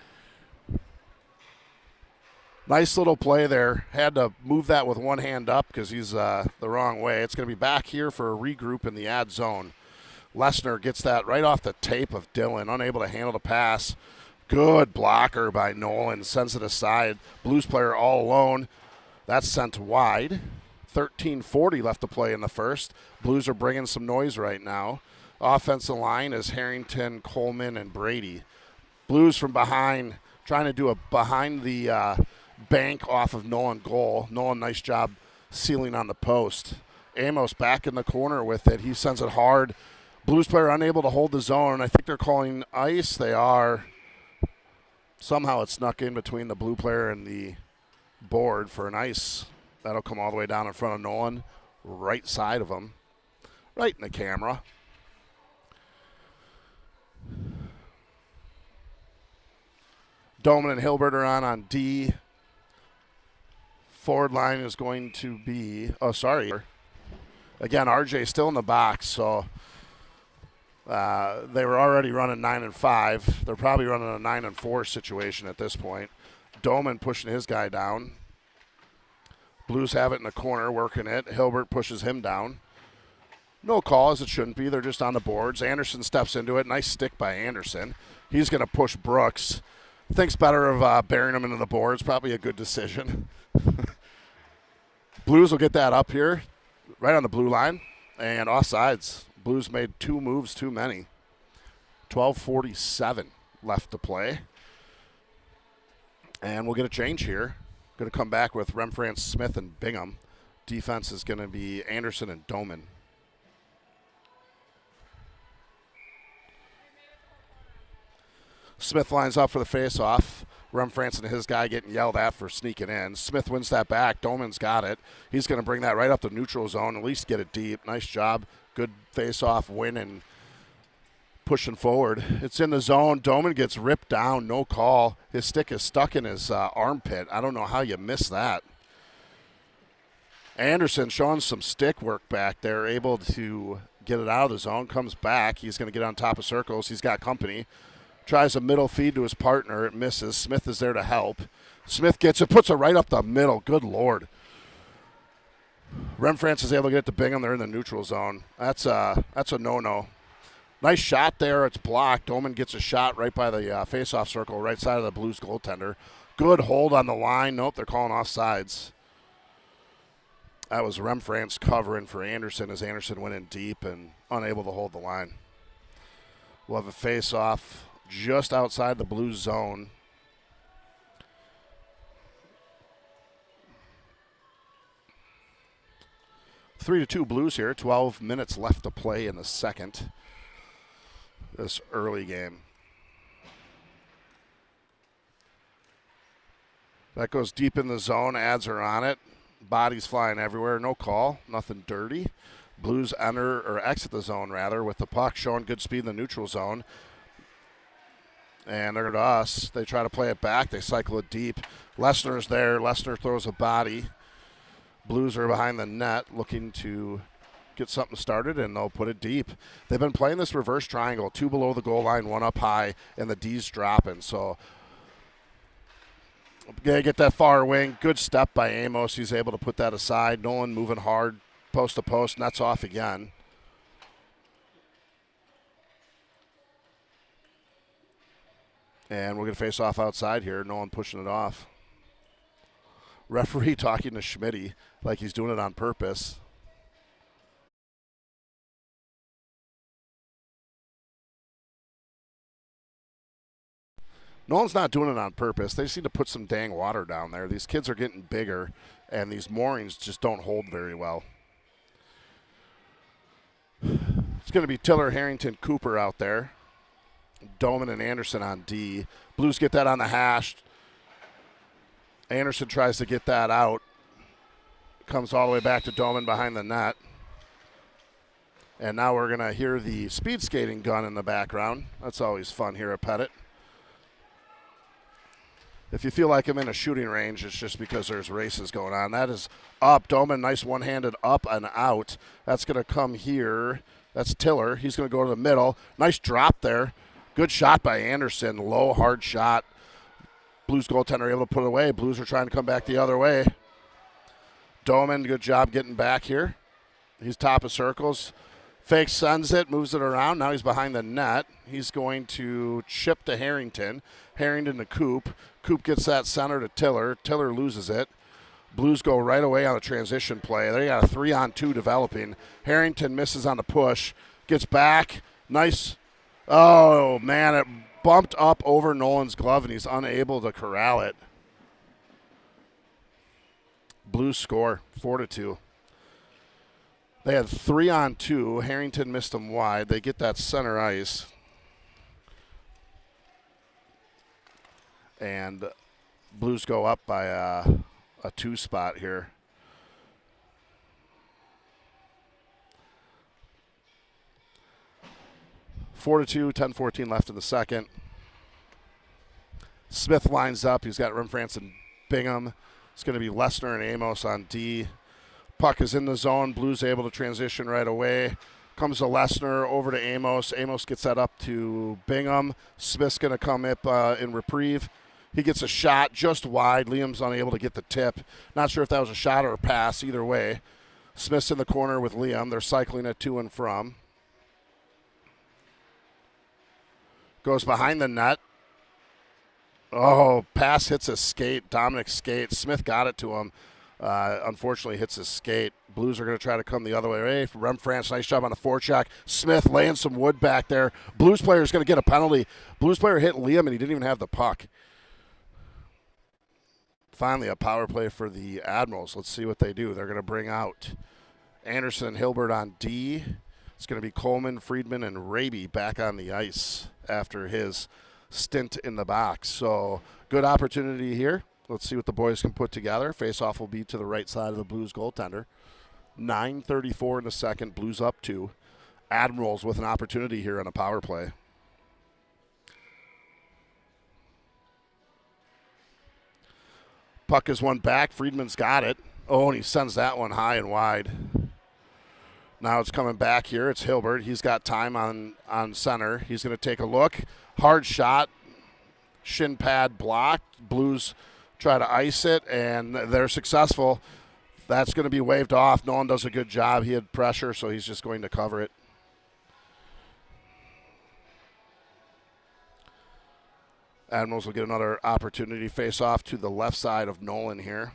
Nice little play there. Had to move that with one hand up because he's the wrong way. It's going to be back here for a regroup in the ad zone. Lesnar gets that right off the tape of Dillon. Unable to handle the pass. Good blocker by Nolan. Sends it aside. Blues player all alone. That's sent wide. 13:40 left to play in the first. Blues are bringing some noise right now. Offensive line is Harrington, Coleman, and Brady. Blues from behind, trying to do a behind the bank off of Nolan goal. Nolan, nice job sealing on the post. Amos back in the corner with it. He sends it hard. Blues player unable to hold the zone. I think they're calling ice. They are. Somehow it snuck in between the blue player and the board for an ice. That'll come all the way down in front of Nolan. Right side of him. Right in the camera. Doman and Hilbert are on D. Forward line is going to be, oh, sorry. Again, RJ still in the box, so they were already running 9 and 5. They're probably running a 9 and 4 situation at this point. Doman pushing his guy down. Blues have it in the corner, working it. Hilbert pushes him down. No call, as it shouldn't be. They're just on the boards. Anderson steps into it. Nice stick by Anderson. He's going to push Brooks. Thinks better of burying him into the boards. Probably a good decision. Blues will get that up here, right on the blue line, and offsides. Blues made 2 moves too many. 12:47 left to play. And we'll get a change here. Going to come back with Remfrance, Smith, and Bingham. Defense is going to be Anderson and Doman. Smith lines up for the face-off. Remfrance and his guy getting yelled at for sneaking in. Smith wins that back. Doman's got it. He's going to bring that right up the neutral zone, at least get it deep. Nice job. Good face-off win and pushing forward. It's in the zone. Doman gets ripped down. No call. His stick is stuck in his armpit. I don't know how you miss that. Anderson showing some stick work back there, able to get it out of the zone. Comes back. He's going to get on top of circles. He's got company. Tries a middle feed to his partner. It misses. Smith is there to help. Smith gets it, puts it right up the middle. Good Lord. Remfrance is able to get it to Bingham. They're in the neutral zone. That's a no-no. Nice shot there. It's blocked. Doman gets a shot right by the face-off circle, right side of the Blues goaltender. Good hold on the line. Nope, they're calling offsides. That was Remfrance covering for Anderson as Anderson went in deep and unable to hold the line. We'll have a face-off just outside the Blues zone. Three to 2 Blues here. 12 minutes left to play in the second. This early game. That goes deep in the zone. Ads are on it. Bodies flying everywhere. No call. Nothing dirty. Blues enter or exit the zone rather with the puck showing good speed in the neutral zone. And they're to us. They try to play it back. They cycle it deep. Lesner's there. Lesner throws a body. Blues are behind the net looking to get something started, and they'll put it deep. They've been playing this reverse triangle, 2 below the goal line, 1 up high, and the D's dropping. So get that far wing. Good step by Amos. He's able to put that aside. Nolan moving hard, post to post, and that's off again. And we're going to face off outside here. Nolan pushing it off. Referee talking to Schmitty like he's doing it on purpose. Nolan's not doing it on purpose. They just need to put some dang water down there. These kids are getting bigger, and these moorings just don't hold very well. It's going to be Tiller, Harrington, Cooper out there. Doman and Anderson on D. Blues get that on the hash. Anderson tries to get that out. Comes all the way back to Doman behind the net. And now we're going to hear the speed skating gun in the background. That's always fun here at Pettit. If you feel like I'm in a shooting range, it's just because there's races going on. That is up. Doman, nice one-handed up and out. That's going to come here. That's Tiller. He's going to go to the middle. Nice drop there. Good shot by Anderson. Low, hard shot. Blues goaltender able to put it away. Blues are trying to come back the other way. Doman, good job getting back here. He's top of circles. Fake sends it, moves it around. Now he's behind the net. He's going to chip to Harrington. Harrington to Coop. Coop gets that center to Tiller. Tiller loses it. Blues go right away on a transition play. They got a 3-on-2 developing. Harrington misses on the push. Gets back. Nice. Oh, man, it bumped up over Nolan's glove, and he's unable to corral it. Blues score 4-2. They had 3-on-2. Harrington missed them wide. They get that center ice. And Blues go up by a 2 spot here. 4-2, 10-14 left in the second. Smith lines up. He's got Remfrance and Bingham. It's going to be Lesnar and Amos on D. Puck is in the zone. Blues able to transition right away. Comes to Lesnar, over to Amos. Amos gets that up to Bingham. Smith's going to come up in reprieve. He gets a shot just wide. Liam's unable to get the tip. Not sure if that was a shot or a pass. Either way. Smith's in the corner with Liam. They're cycling it to and from. Goes behind the net. Oh, pass hits his skate. Dominic's skate. Smith got it to him. Unfortunately, hits his skate. Blues are going to try to come the other way. Remfrance, nice job on the forecheck. Smith laying some wood back there. Blues player is going to get a penalty. Blues player hit Liam, and he didn't even have the puck. Finally, a power play for the Admirals. Let's see what they do. They're going to bring out Anderson and Hilbert on D. It's going to be Coleman, Friedman, and Raby back on the ice after his stint in the box. So good opportunity here. Let's see what the boys can put together. Face-off will be to the right side of the Blues goaltender. 9:34 in the second. Blues up 2. Admirals with an opportunity here on a power play. Puck is one back. Friedman's got it. Oh, and he sends that one high and wide. Now it's coming back here. It's Hilbert. He's got time on center. He's going to take a look. Hard shot. Shin pad blocked. Blues try to ice it, and they're successful. That's going to be waved off. Nolan does a good job. He had pressure, so he's just going to cover it. Admirals will get another opportunity. Face off to the left side of Nolan here.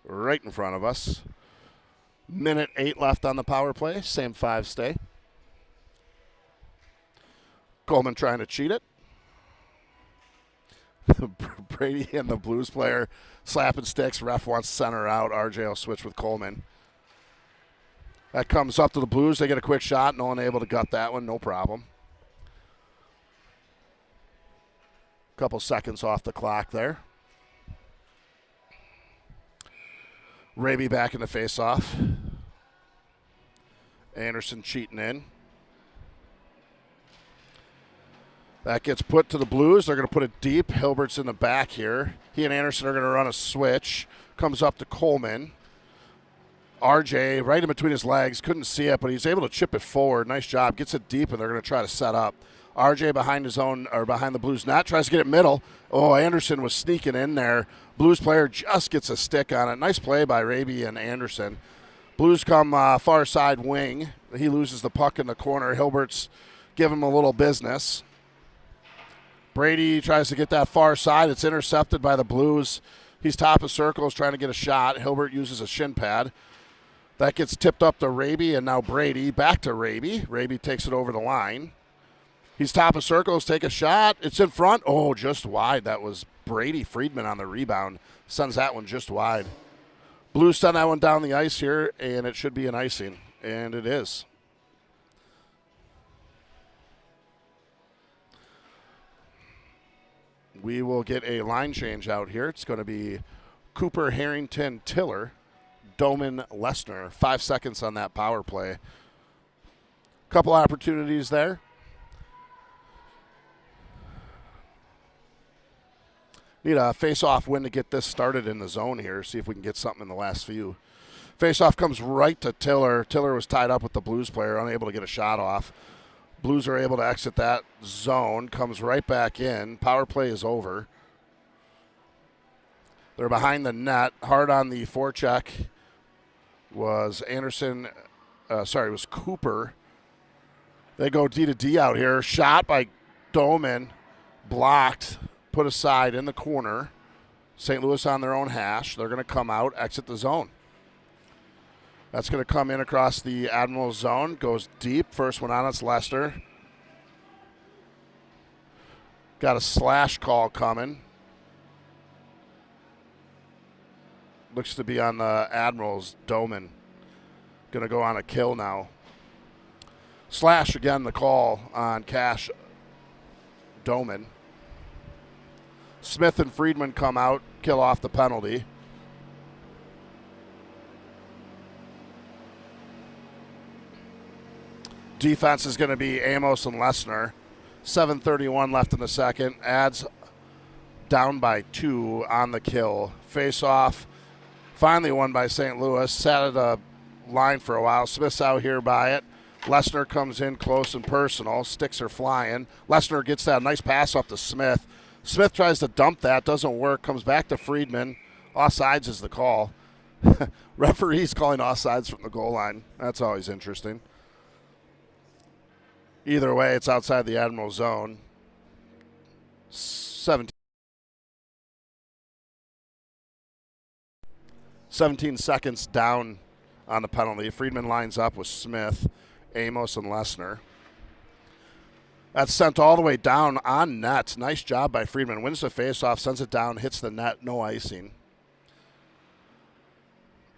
Right in front of us. Minute 8 left on the power play. Same 5 stay. Coleman trying to cheat it. Brady and the Blues player slapping sticks. Ref wants center out. RJ will switch with Coleman. That comes up to the Blues. They get a quick shot. No one able to gut that one. No problem. Couple seconds off the clock there. Raby back in the face-off. Anderson cheating in. That gets put to the Blues. They're going to put it deep. Hilbert's in the back here. He and Anderson are going to run a switch. Comes up to Coleman. RJ right in between his legs. Couldn't see it, but he's able to chip it forward. Nice job. Gets it deep, and they're going to try to set up. RJ behind his own, or behind the Blues net, tries to get it middle. Oh, Anderson was sneaking in there. Blues player just gets a stick on it. Nice play by Raby and Anderson. Blues come far side wing. He loses the puck in the corner. Hilbert's giving him a little business. Brady tries to get that far side. It's intercepted by the Blues. He's top of circles trying to get a shot. Hilbert uses a shin pad. That gets tipped up to Raby, and now Brady back to Raby. Raby takes it over the line. He's top of circles, take a shot. It's in front. Oh, just wide. That was Brady. Friedman on the rebound. Sends that one just wide. Blues send that one down the ice here, and it should be an icing, and it is. We will get a line change out here. It's going to be Cooper, Harrington, Tiller, Doman, Lesnar. 5 seconds on that power play. Couple opportunities there. Need a face-off win to get this started in the zone here. See if we can get something in the last few. Face-off comes right to Tiller. Tiller was tied up with the Blues player, unable to get a shot off. Blues are able to exit that zone. Comes right back in. Power play is over. They're behind the net. Hard on the forecheck was Anderson. It was Cooper. They go D to D out here. Shot by Doman. Blocked. Put aside in the corner. St. Louis on their own hash. They're going to come out, exit the zone. That's going to come in across the Admiral zone. Goes deep. First one on, it's Lester. Got a slash call coming. Looks to be on the Admirals. Doman. Going to go on a kill now. Slash again, the call on Cash Doman. Smith and Friedman come out, kill off the penalty. Defense is going to be Amos and Lesnar. 7:31 left in the second. Adds down by 2 on the kill. Face off, finally won by St. Louis. Sat at a line for a while. Smith's out here by it. Lesnar comes in close and personal. Sticks are flying. Lesnar gets that nice pass up to Smith. Smith tries to dump that. Doesn't work. Comes back to Friedman. Offsides is the call. Referee's calling offsides from the goal line. That's always interesting. Either way, it's outside the Admiral zone. 17 seconds down on the penalty. Friedman lines up with Smith, Amos, and Lesnar. That's sent all the way down on net. Nice job by Friedman. Wins the faceoff, sends it down, hits the net, no icing.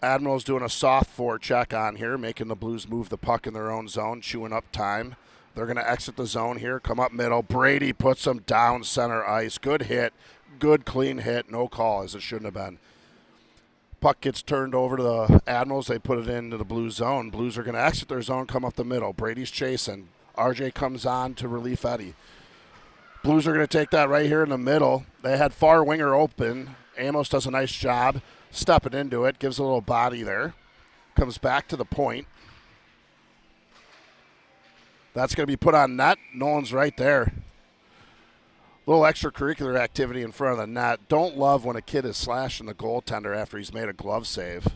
Admirals doing a soft forecheck on here, making the Blues move the puck in their own zone, chewing up time. They're going to exit the zone here, come up middle. Brady puts them down center ice. Good hit, good clean hit, no call as it shouldn't have been. Puck gets turned over to the Admirals. They put it into the Blues zone. Blues are going to exit their zone, come up the middle. Brady's chasing. RJ comes on to relief Eddie. Blues are going to take that right here in the middle. They had far winger open. Amos does a nice job stepping into it, gives a little body there. Comes back to the point. That's going to be put on net. Nolan's right there. Little extracurricular activity in front of the net. Don't love when a kid is slashing the goaltender after he's made a glove save.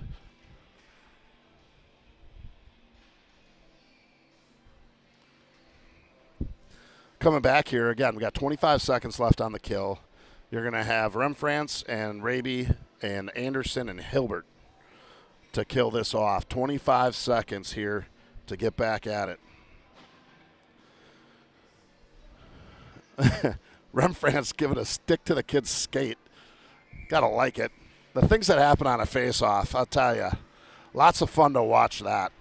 Coming back here, again, we got 25 seconds left on the kill. You're going to have Remfrance and Raby and Anderson and Hilbert to kill this off. 25 seconds here to get back at it. Remfrance giving a stick to the kid's skate. Gotta like it. The things that happen on a face-off, I'll tell you, lots of fun to watch that.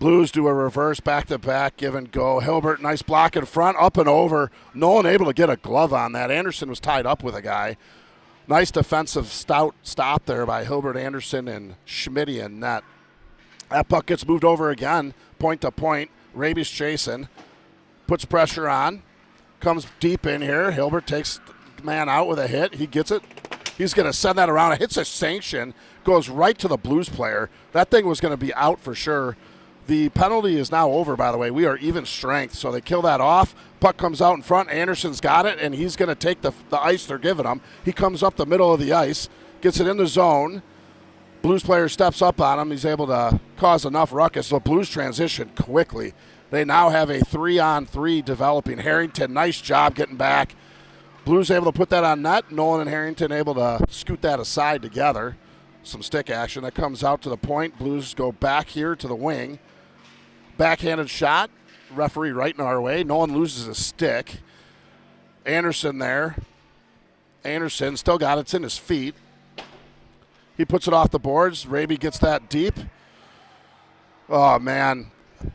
Blues do a reverse back-to-back, give and go. Hilbert, nice block in front, up and over. Nolan able to get a glove on that. Anderson was tied up with a guy. Nice defensive stout stop there by Hilbert, Anderson, and Schmitty in net. That puck gets moved over again, point to point. Raby's chasing, puts pressure on, comes deep in here. Hilbert takes the man out with a hit. He gets it. He's going to send that around. It hits a sanction, goes right to the Blues player. That thing was going to be out for sure. The penalty is now over, by the way. We are even strength, so they kill that off. Puck comes out in front. Anderson's got it, and he's going to take the ice they're giving him. He comes up the middle of the ice, gets it in the zone. Blues player steps up on him. He's able to cause enough ruckus. So Blues transition quickly. They now have a 3-on-3 developing. Harrington, nice job getting back. Blues able to put that on net. Nolan and Harrington able to scoot that aside together. Some stick action that comes out to the point. Blues go back here to the wing. Backhanded shot. Referee right in our way. Nolan loses a stick. Anderson there. Anderson still got it. It's in his feet. He puts it off the boards. Raby gets that deep. Oh, man.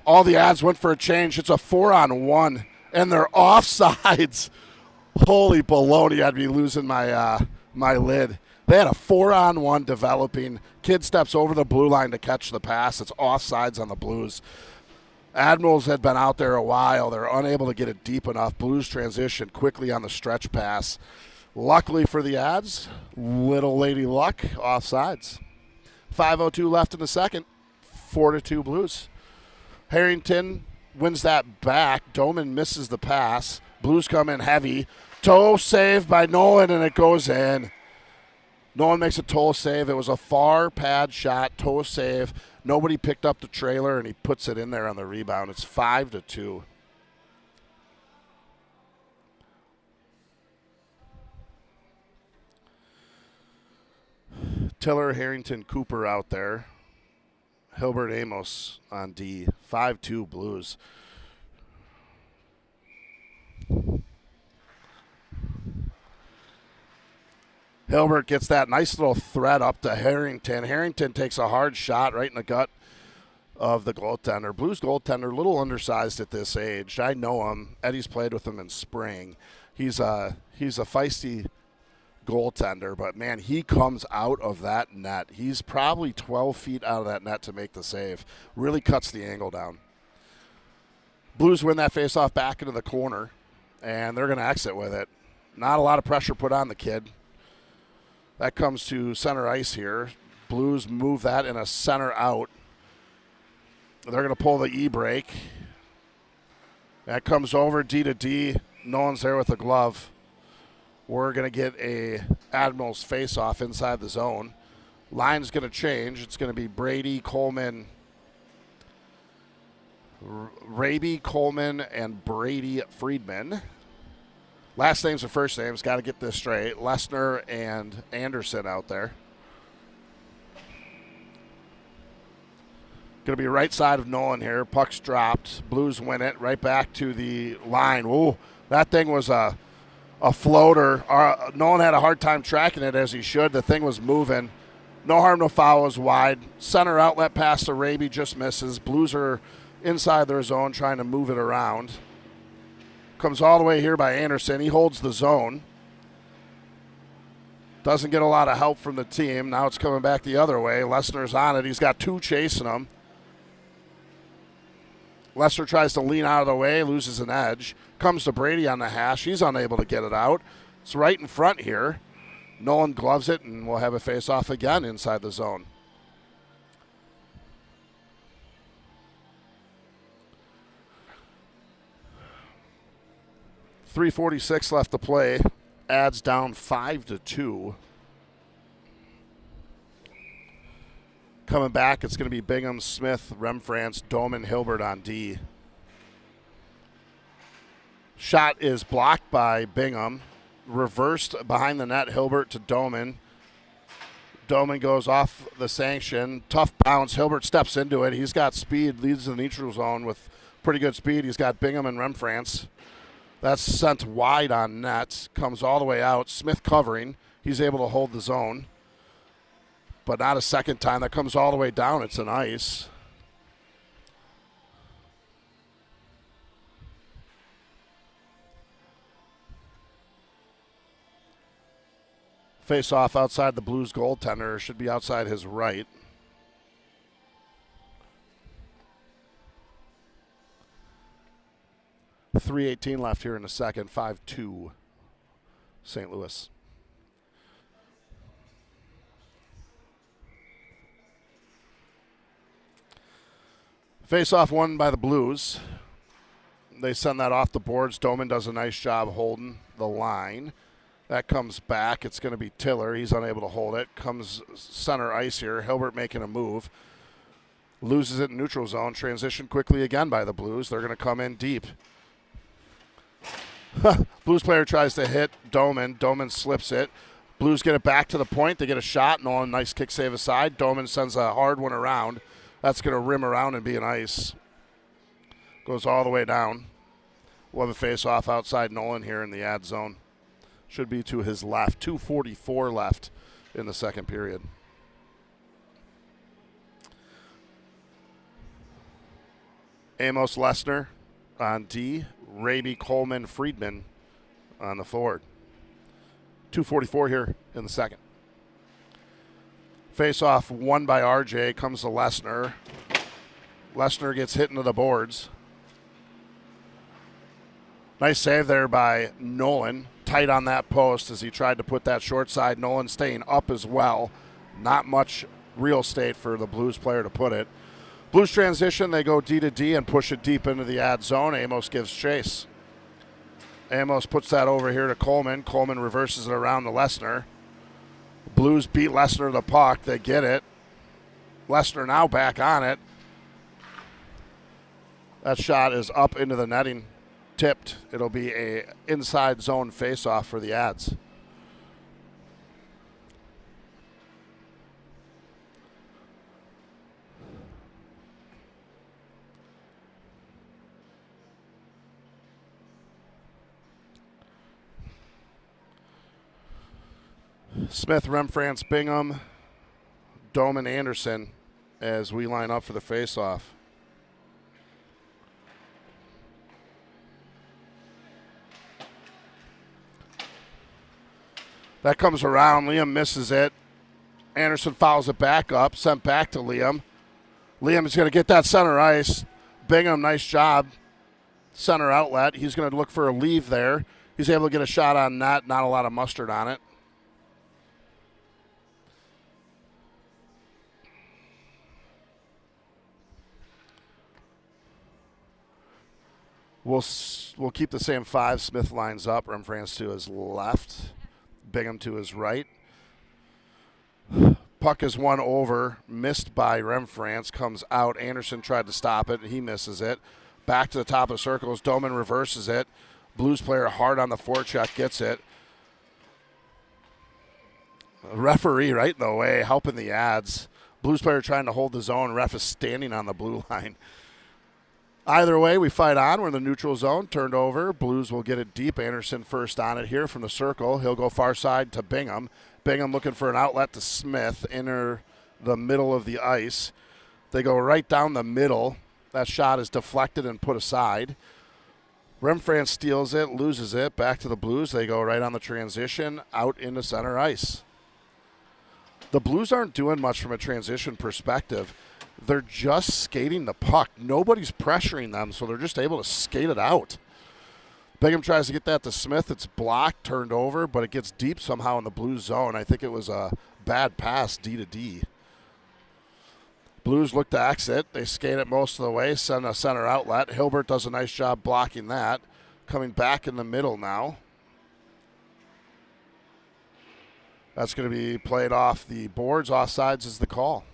All the ads went for a change. It's a 4-on-1, and they're offsides. Holy baloney, I'd be losing my my lid. They had a 4-on-1 developing. Kid steps over the blue line to catch the pass. It's offsides on the Blues. Admirals had been out there a while. They're unable to get it deep enough. Blues transition quickly on the stretch pass. Luckily for the ads, little lady luck, offsides. 5:02 left in the second. 4-2 Blues. Harrington wins that back. Doman misses the pass. Blues come in heavy. Toe save by Nolan, and it goes in. Nolan makes a toe save. It was a far pad shot, toe save. Nobody picked up the trailer, and he puts it in there on the rebound. It's 5-2. Tiller, Harrington, Cooper out there. Hilbert, Amos on D. 5-2 Blues. Hilbert gets that nice little thread up to Harrington. Harrington takes a hard shot right in the gut of the goaltender. Blues goaltender, a little undersized at this age. I know him. Eddie's played with him in spring. He's a feisty goaltender, but man, he comes out of that net. He's probably 12 feet out of that net to make the save. Really cuts the angle down. Blues win that faceoff back into the corner, and they're going to exit with it. Not a lot of pressure put on the kid. That comes to center ice here. Blues move that in a center out. They're going to pull the E-break. That comes over D to D. No one's there with a glove. We're going to get a Admirals face-off inside the zone. Line's going to change. It's going to be Brady, Coleman, Raby, Coleman, and Brady Friedman. Last names are first names. Got to get this straight. Lesnar and Anderson out there. Going to be right side of Nolan here. Puck's dropped. Blues win it. Right back to the line. Ooh, that thing was a floater. Nolan had a hard time tracking it as he should. The thing was moving. No harm, no foul was wide. Center outlet pass to Raby just misses. Blues are inside their zone trying to move it around. Comes all the way here by Anderson. He holds the zone. Doesn't get a lot of help from the team. Now it's coming back the other way. Lesnar's on it. He's got two chasing him. Lesnar tries to lean out of the way, loses an edge. Comes to Brady on the hash. He's unable to get it out. It's right in front here. Nolan gloves it, and we'll have a face-off again inside the zone. .346 left to play. Adds down 5-2. Coming back, it's going to be Bingham, Smith, Remfrance, Doman, Hilbert on D. Shot is blocked by Bingham. Reversed behind the net, Hilbert to Doman. Doman goes off the sanction. Tough bounce. Hilbert steps into it. He's got speed, leads the neutral zone with pretty good speed. He's got Bingham and Remfrance. That's sent wide on net. Comes all the way out. Smith covering. He's able to hold the zone. But not a second time. That comes all the way down. It's an ice. Face off outside the Blues goaltender. Should be outside his right. .318 left here in the second. 5-2 St. Louis. Face-off won by the Blues. They send that off the boards. Doman does a nice job holding the line. That comes back. It's going to be Tiller. He's unable to hold it. Comes center ice here. Hilbert making a move. Loses it in neutral zone. Transition quickly again by the Blues. They're going to come in deep. Blues player tries to hit Doman. Doman slips it. Blues get it back to the point. They get a shot. Nolan, nice kick save aside. Doman sends a hard one around. That's going to rim around and be an ice. Goes all the way down. We'll have a face-off outside Nolan here in the ad zone. Should be to his left. 2:44 left in the second period. Amos Lesnar on D. Raby, Coleman, Friedman on the forward. 2:44 here in the second. Face-off won by RJ. Comes to Lesnar. Lesnar gets hit into the boards. Nice save there by Nolan. Tight on that post as he tried to put that short side. Nolan staying up as well. Not much real estate for the Blues player to put it. Blues transition. They go D to D and push it deep into the ad zone. Amos gives chase. Amos puts that over here to Coleman. Coleman reverses it around to Lesnar. Blues beat Lesnar to the puck. They get it. Lesnar now back on it. That shot is up into the netting. Tipped. It'll be a inside zone face-off for the Ads. Smith, Remfrance, Bingham, Doman, Anderson as we line up for the face-off. That comes around. Liam misses it. Anderson fouls it back up. Sent back to Liam. Liam is going to get that center ice. Bingham, nice job. center outlet. He's going to look for a leave there. He's able to get a shot on net, not a lot of mustard on it. We'll keep the same five. Smith lines up. Remfrance to his left. Bingham to his right. Puck is one over. Missed by Remfrance. Comes out. Anderson tried to stop it. He misses it. Back to the top of the circles. Doman reverses it. Blues player hard on the forecheck. Gets it. Referee right in the way. Helping the ads. Blues player trying to hold the zone. Ref is standing on the blue line. Either way, we fight on. We're in the neutral zone. Turned over. Blues will get it deep. Anderson first on it here from the circle. He'll go far side to Bingham. Bingham looking for an outlet to Smith. Enter the middle of the ice. They go right down the middle. That shot is deflected and put aside. Remfrance steals it, loses it. Back to the Blues. They go right on the transition, out into center ice. The Blues aren't doing much from a transition perspective. They're just skating the puck. Nobody's pressuring them, so they're just able to skate it out. Bingham tries to get that to Smith. It's blocked, turned over, but it gets deep somehow in the Blues zone. I think it was a bad pass, D to D. Blues look to exit. They skate it most of the way, send a center outlet. Hilbert does a nice job blocking that. Coming back in the middle now. That's going to be played off the boards. Offsides is the call.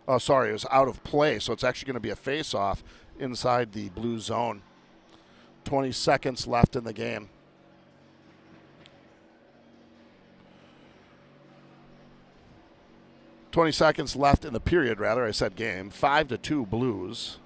Oh, sorry, it was out of play, so it's actually going to be a face-off inside the blue zone. 20 seconds left in the game. "20 seconds left in the period, rather. I said game. 5-2 Blues.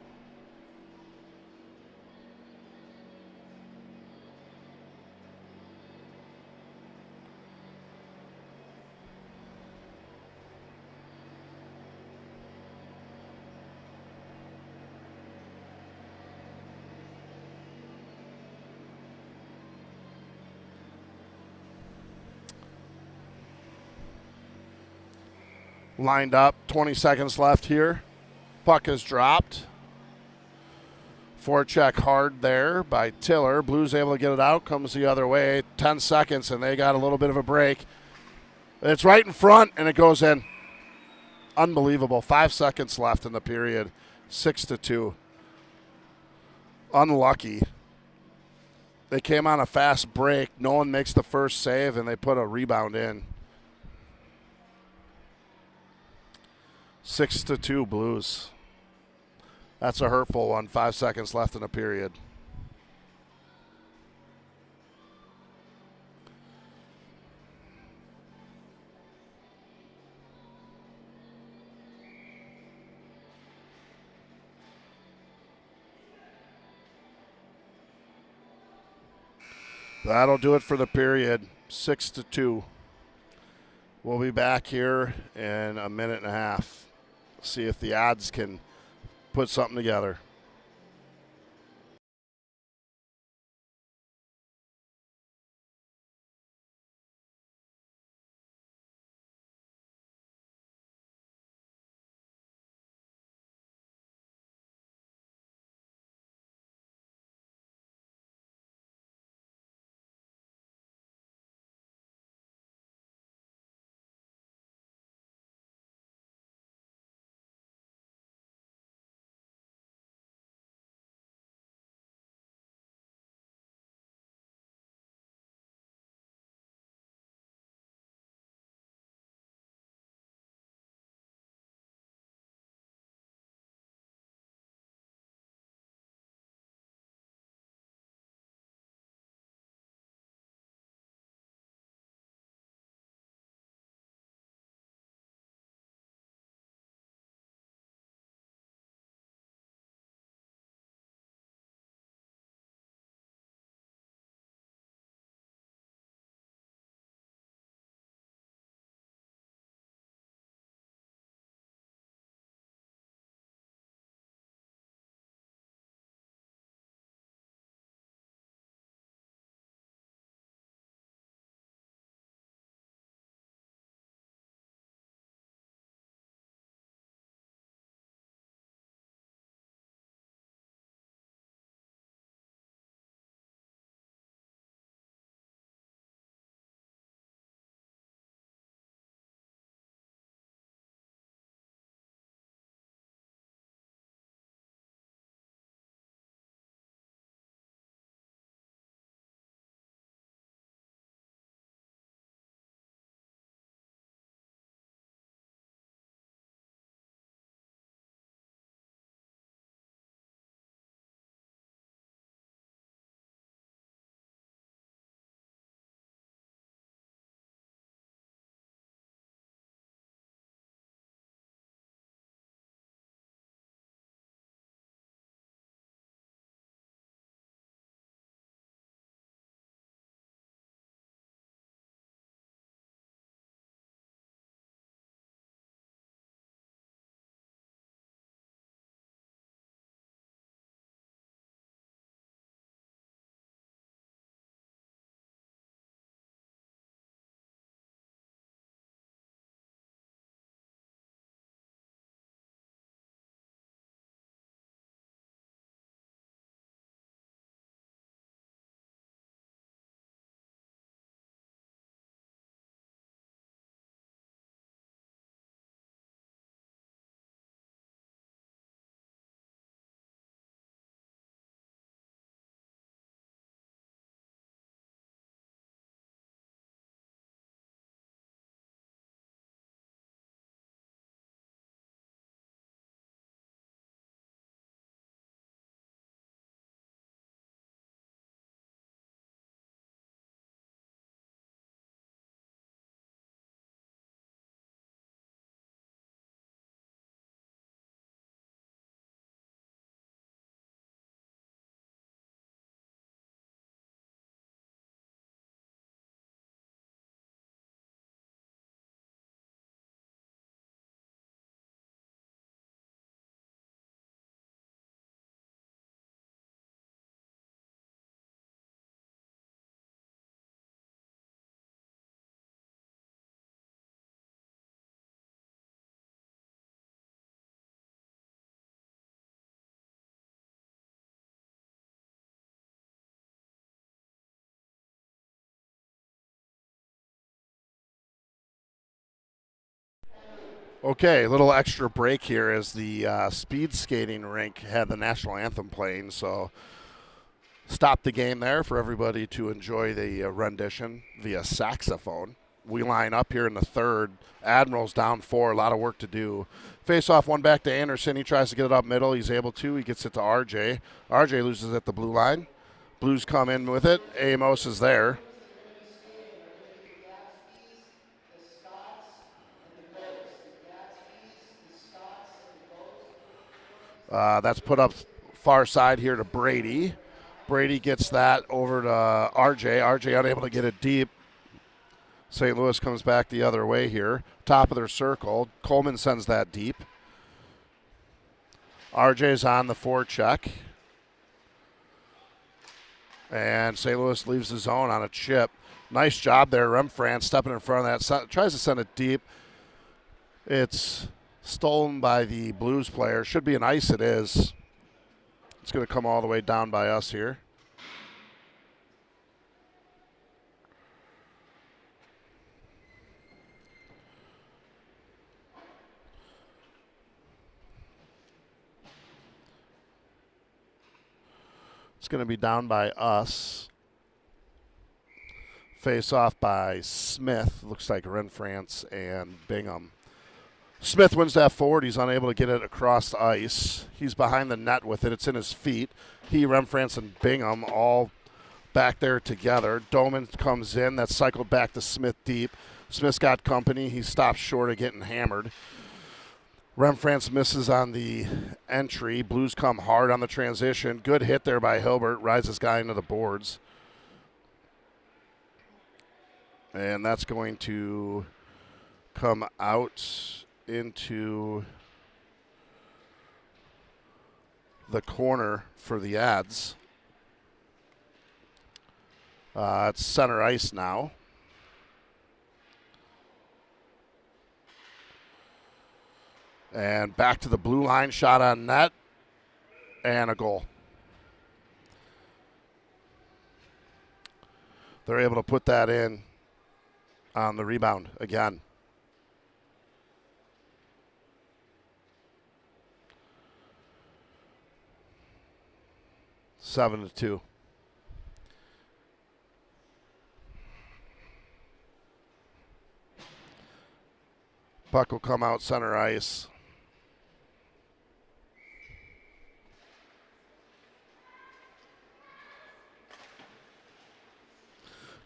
Lined up, 20 seconds left here. Puck is dropped. Forecheck hard there by Tiller. Blues able to get it out, comes the other way. 10 seconds, and they got a little bit of a break. It's right in front, and it goes in. Unbelievable. 5 seconds left in the period. 6-2. Unlucky. They came on a fast break. No one makes the first save, and they put a rebound in. 6-2 Blues. That's a hurtful one. 5 seconds left in the period. That'll do it for the period. 6-2. We'll be back here in a minute and a half. See if the odds can put something together. Okay, a little extra break here as the speed skating rink had the national anthem playing, so stop the game there for everybody to enjoy the rendition via saxophone. We line up here in the third. Admirals down 4, a lot of work to do. Face off one back to Anderson. He tries to get it up middle. He's able to. He gets it to RJ. RJ loses at the blue line. Blues come in with it. Amos is there. That's put up far side here to Brady. Brady gets that over to RJ. RJ unable to get it deep. St. Louis comes back the other way here. Top of their circle. Coleman sends that deep. RJ's on the forecheck. And St. Louis leaves the zone on a chip. Nice job there. Remfran stepping in front of that. Tries to send it deep. It's stolen by the Blues player. Should be an ice. It is. It's going to come all the way down by us here. It's going to be down by us. Face off by Smith. Looks like Renfrance and Bingham. Smith wins that forward. He's unable to get it across the ice. He's behind the net with it. It's in his feet. He, Renfrance, and Bingham all back there together. Doman comes in. That's cycled back to Smith deep. Smith's got company. He stops short of getting hammered. Renfrance misses on the entry. Blues come hard on the transition. Good hit there by Hilbert. Rides this guy into the boards. And that's going to come out into the corner for the Ads. It's center ice now. And back to the blue line, shot on net, and a goal. They're able to put that in on the rebound again. 7-2. Puck will come out center ice.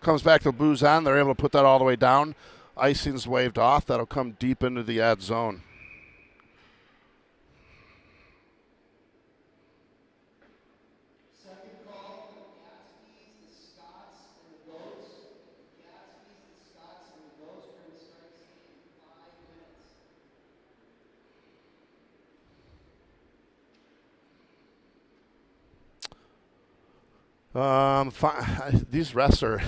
Comes back to the Blues on. They're able to put that all the way down. Icing's waved off. That'll come deep into the ad zone. Second call for the Gatsby's, the Scots, and the Goats. The Gatsby's, the Scots, and the Goats. We're going to start skating in 5 minutes. These refs are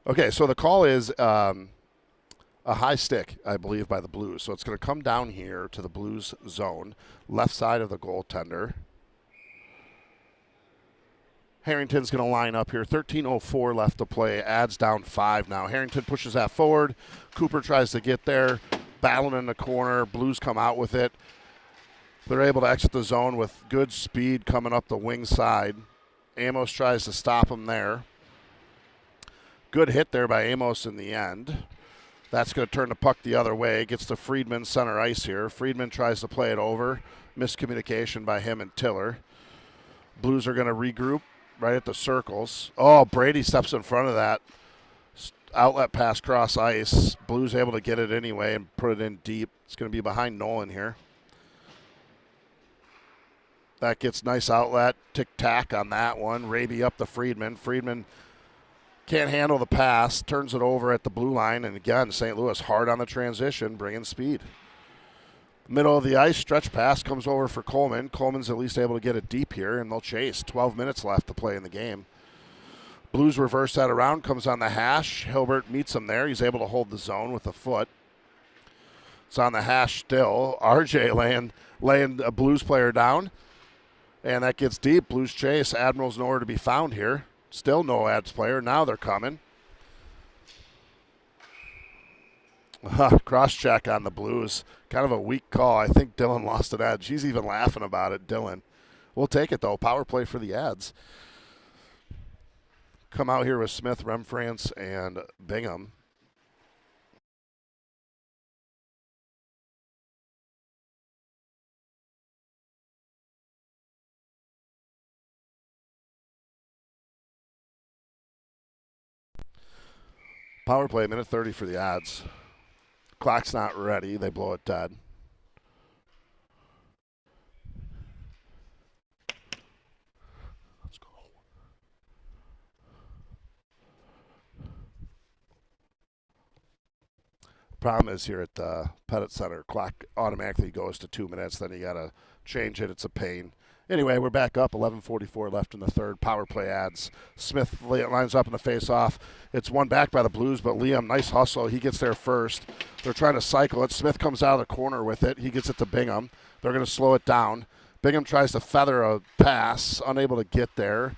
okay. So the call is a high stick, I believe, by the Blues. So it's going to come down here to the Blues zone, left side of the goaltender. Harrington's going to line up here. 13:04 left to play. Adds down 5 now. Harrington pushes that forward. Cooper tries to get there, battling in the corner. Blues come out with it. They're able to exit the zone with good speed coming up the wing side. Amos tries to stop him there. Good hit there by Amos in the end. That's going to turn the puck the other way. Gets to Friedman, center ice here. Friedman tries to play it over. Miscommunication by him and Tiller. Blues are going to regroup right at the circles. Oh, Brady steps in front of that. Outlet pass cross ice. Blues able to get it anyway and put it in deep. It's going to be behind Nolan here. That gets nice outlet. Tic-tac on that one. Raby up to Friedman. Friedman can't handle the pass. Turns it over at the blue line. And again, St. Louis hard on the transition, bringing speed. Middle of the ice, stretch pass comes over for Coleman. Coleman's at least able to get it deep here, and they'll chase. 12 minutes left to play in the game. Blues reverse that around, comes on the hash. Hilbert meets him there. He's able to hold the zone with a foot. It's on the hash still. RJ laying a Blues player down. And that gets deep. Blues chase. Admirals nowhere to be found here. Still no Ads player. Now they're coming. Cross check on the Blues. Kind of a weak call. I think Dylan lost an edge. He's even laughing about it, Dylan. We'll take it, though. Power play for the Ads. Come out here with Smith, Remfrance, and Bingham. Power play, minute 30 for the Ads. Clock's not ready. They blow it dead. Let's go. Problem is here at the Pettit Center, clock automatically goes to 2 minutes. Then you got to change it. It's a pain. Anyway, we're back up. 11:44 left in the third. Power play Ads. Smith lines up in the face-off. It's one back by the Blues, but Liam, nice hustle. He gets there first. They're trying to cycle it. Smith comes out of the corner with it. He gets it to Bingham. They're going to slow it down. Bingham tries to feather a pass, unable to get there.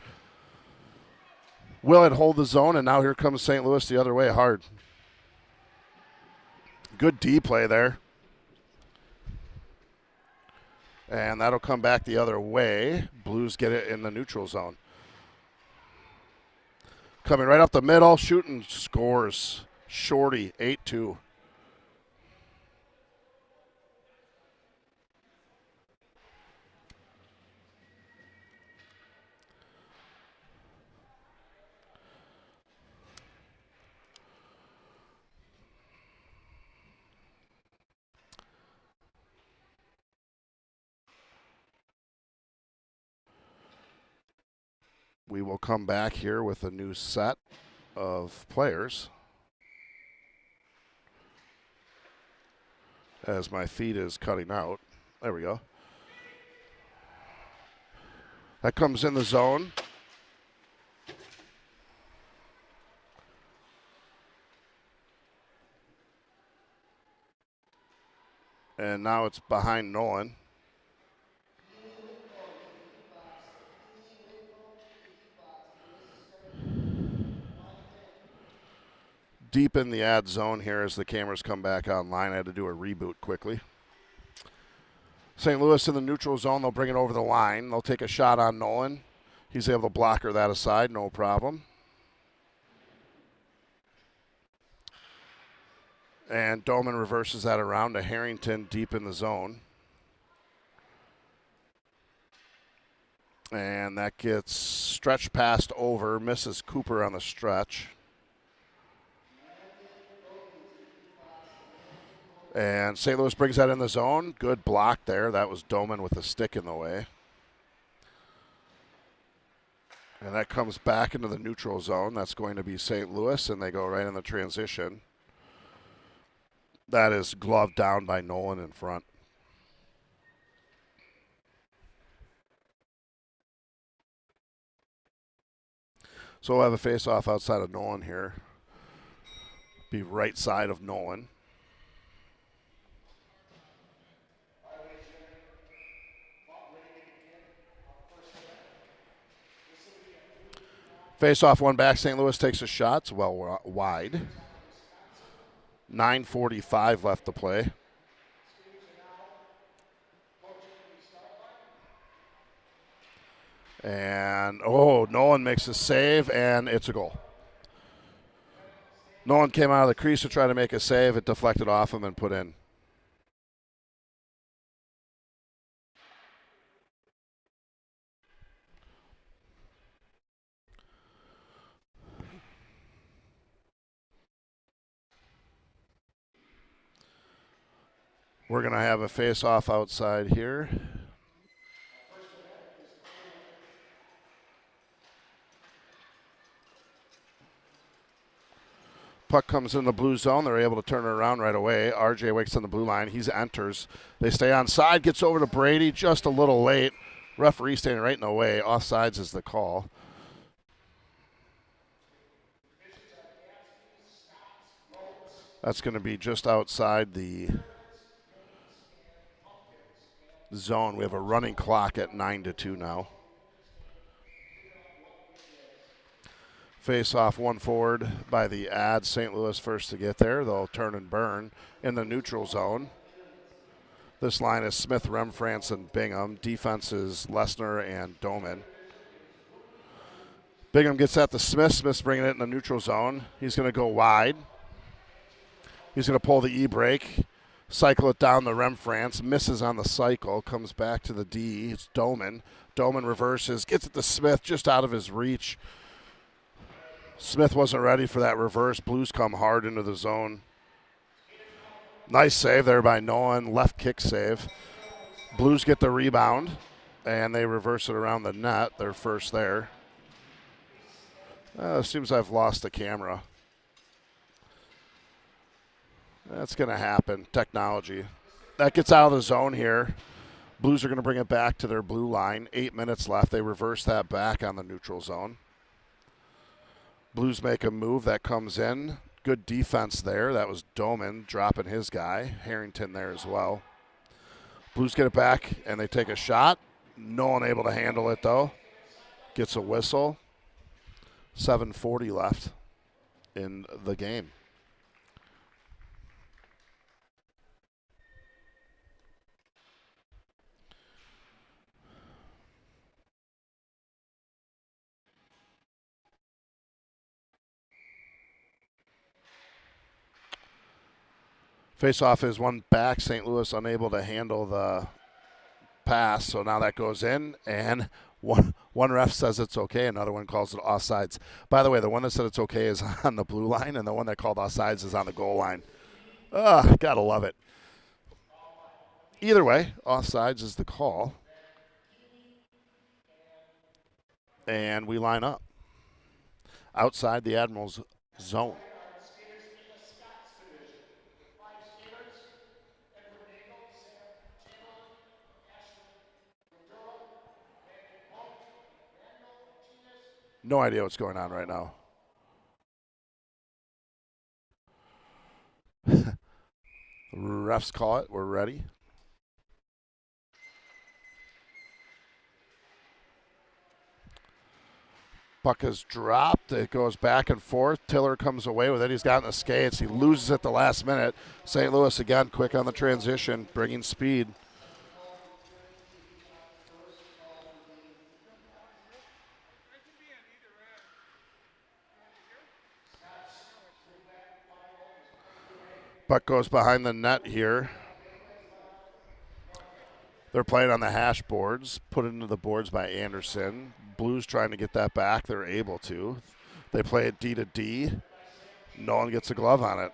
Will it hold the zone? And now here comes St. Louis the other way hard. Good D play there. And that'll come back the other way. Blues get it in the neutral zone. Coming right up the middle, shooting, scores. Shorty, 8-2. We will come back here with a new set of players. As my feed is cutting out. There we go. That comes in the zone. And now it's behind Nolan. Deep in the ad zone here as the cameras come back online. I had to do a reboot quickly. St. Louis in the neutral zone. They'll bring it over the line. They'll take a shot on Nolan. He's able to blocker that aside, no problem. And Doman reverses that around to Harrington deep in the zone. And that gets stretched past over. Misses Cooper on the stretch. And St. Louis brings that in the zone. Good block there. That was Doman with a stick in the way. And that comes back into the neutral zone. That's going to be St. Louis, and they go right in the transition. That is gloved down by Nolan in front. So we'll have a face-off outside of Nolan here. Be right side of Nolan. Face-off one back. St. Louis takes a shot. It's well wide. 9:45 left to play. And, Nolan makes a save, and it's a goal. Nolan came out of the crease to try to make a save. It deflected off him and put in. We're going to have a face-off outside here. Puck comes in the blue zone. They're able to turn it around right away. RJ waits on the blue line. He enters. They stay on side. Gets over to Brady just a little late. Referee standing right in the way. Offsides is the call. That's going to be just outside the zone. We have a running clock at 9-2 now. Face off one forward by the Ad. St. Louis first to get there. They'll turn and burn in the neutral zone. This line is Smith, Remfrance, and Bingham. Defense is Lesnar and Doman. Bingham gets at the Smith. Smith's bringing it in the neutral zone. He's going to go wide. He's going to pull the E-brake, cycle it down the Remfrance, misses on the cycle, comes back to the D. It's Doman. Doman reverses, gets it to Smith just out of his reach. Smith wasn't ready for that reverse. Blues come hard into the zone. Nice save there by Nolan, left kick save. Blues get the rebound, and they reverse it around the net. They're first there. Seems I've lost the camera. That's going to happen. Technology. That gets out of the zone here. Blues are going to bring it back to their blue line. 8 minutes left. They reverse that back on the neutral zone. Blues make a move that comes in. Good defense there. That was Doman dropping his guy. Harrington there as well. Blues get it back, and they take a shot. No one able to handle it, though. Gets a whistle. 7:40 left in the game. Face-off is one back. St. Louis unable to handle the pass, so now that goes in, and one ref says it's okay, another one calls it offsides. By the way, the one that said it's okay is on the blue line, and the one that called offsides is on the goal line. Gotta love it. Either way, offsides is the call. And we line up outside the Admirals zone. No idea what's going on right now. Refs call it. We're ready. Puck is dropped. It goes back and forth. Tiller comes away with it. He's got in the skates. He loses at the last minute. St. Louis again, quick on the transition, bringing speed. Puck goes behind the net here. They're playing on the hash boards, put into the boards by Anderson. Blues trying to get that back. They're able to. They play it D to D. No one gets a glove on it.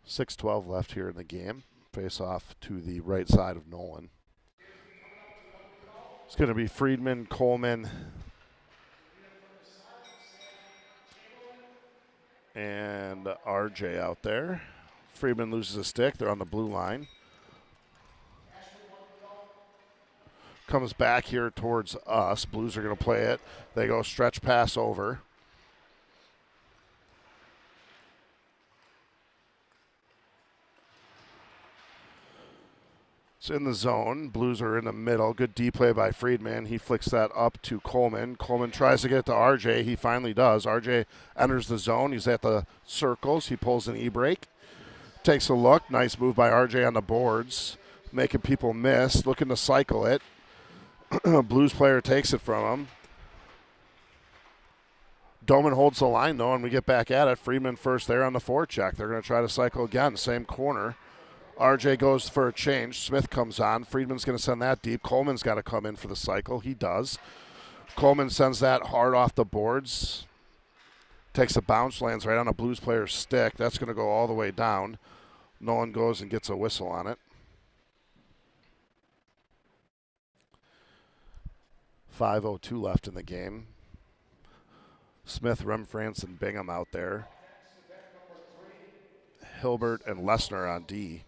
.6:12 left here in the game. Face off to the right side of Nolan. It's going to be Friedman, Coleman, and RJ out there. Friedman loses a stick. They're on the blue line. Comes back here towards us. Blues are going to play it. They go stretch pass over. It's in the zone. Blues are in the middle. Good D play by Friedman. He flicks that up to Coleman. Coleman tries to get to RJ. He finally does. RJ enters the zone. He's at the circles. He pulls an E-brake. Takes a look. Nice move by RJ on the boards. Making people miss. Looking to cycle it. Blues player takes it from him. Doman holds the line, though, and we get back at it. Friedman first there on the forecheck. They're going to try to cycle again. Same corner. RJ goes for a change. Smith comes on. Friedman's going to send that deep. Coleman's got to come in for the cycle. He does. Coleman sends that hard off the boards. Takes a bounce, lands right on a Blues player's stick. That's going to go all the way down. Nolan goes and gets a whistle on it. 5:02 left in the game. Smith, Remfrance, and Bingham out there. Hilbert and Lesnar on D.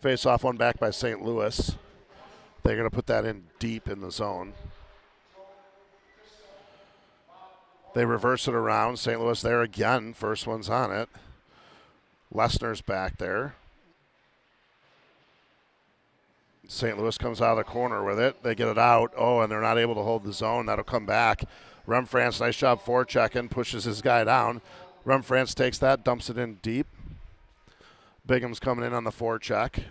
Face off one back by St. Louis. They're going to put that in deep in the zone. They reverse it around. St. Louis there again. First one's on it. Lesner's back there. St. Louis comes out of the corner with it. They get it out. Oh, and they're not able to hold the zone. That'll come back. Remfrance, nice job forechecking, pushes his guy down. Remfrance takes that, dumps it in deep. Bingham's coming in on the forecheck.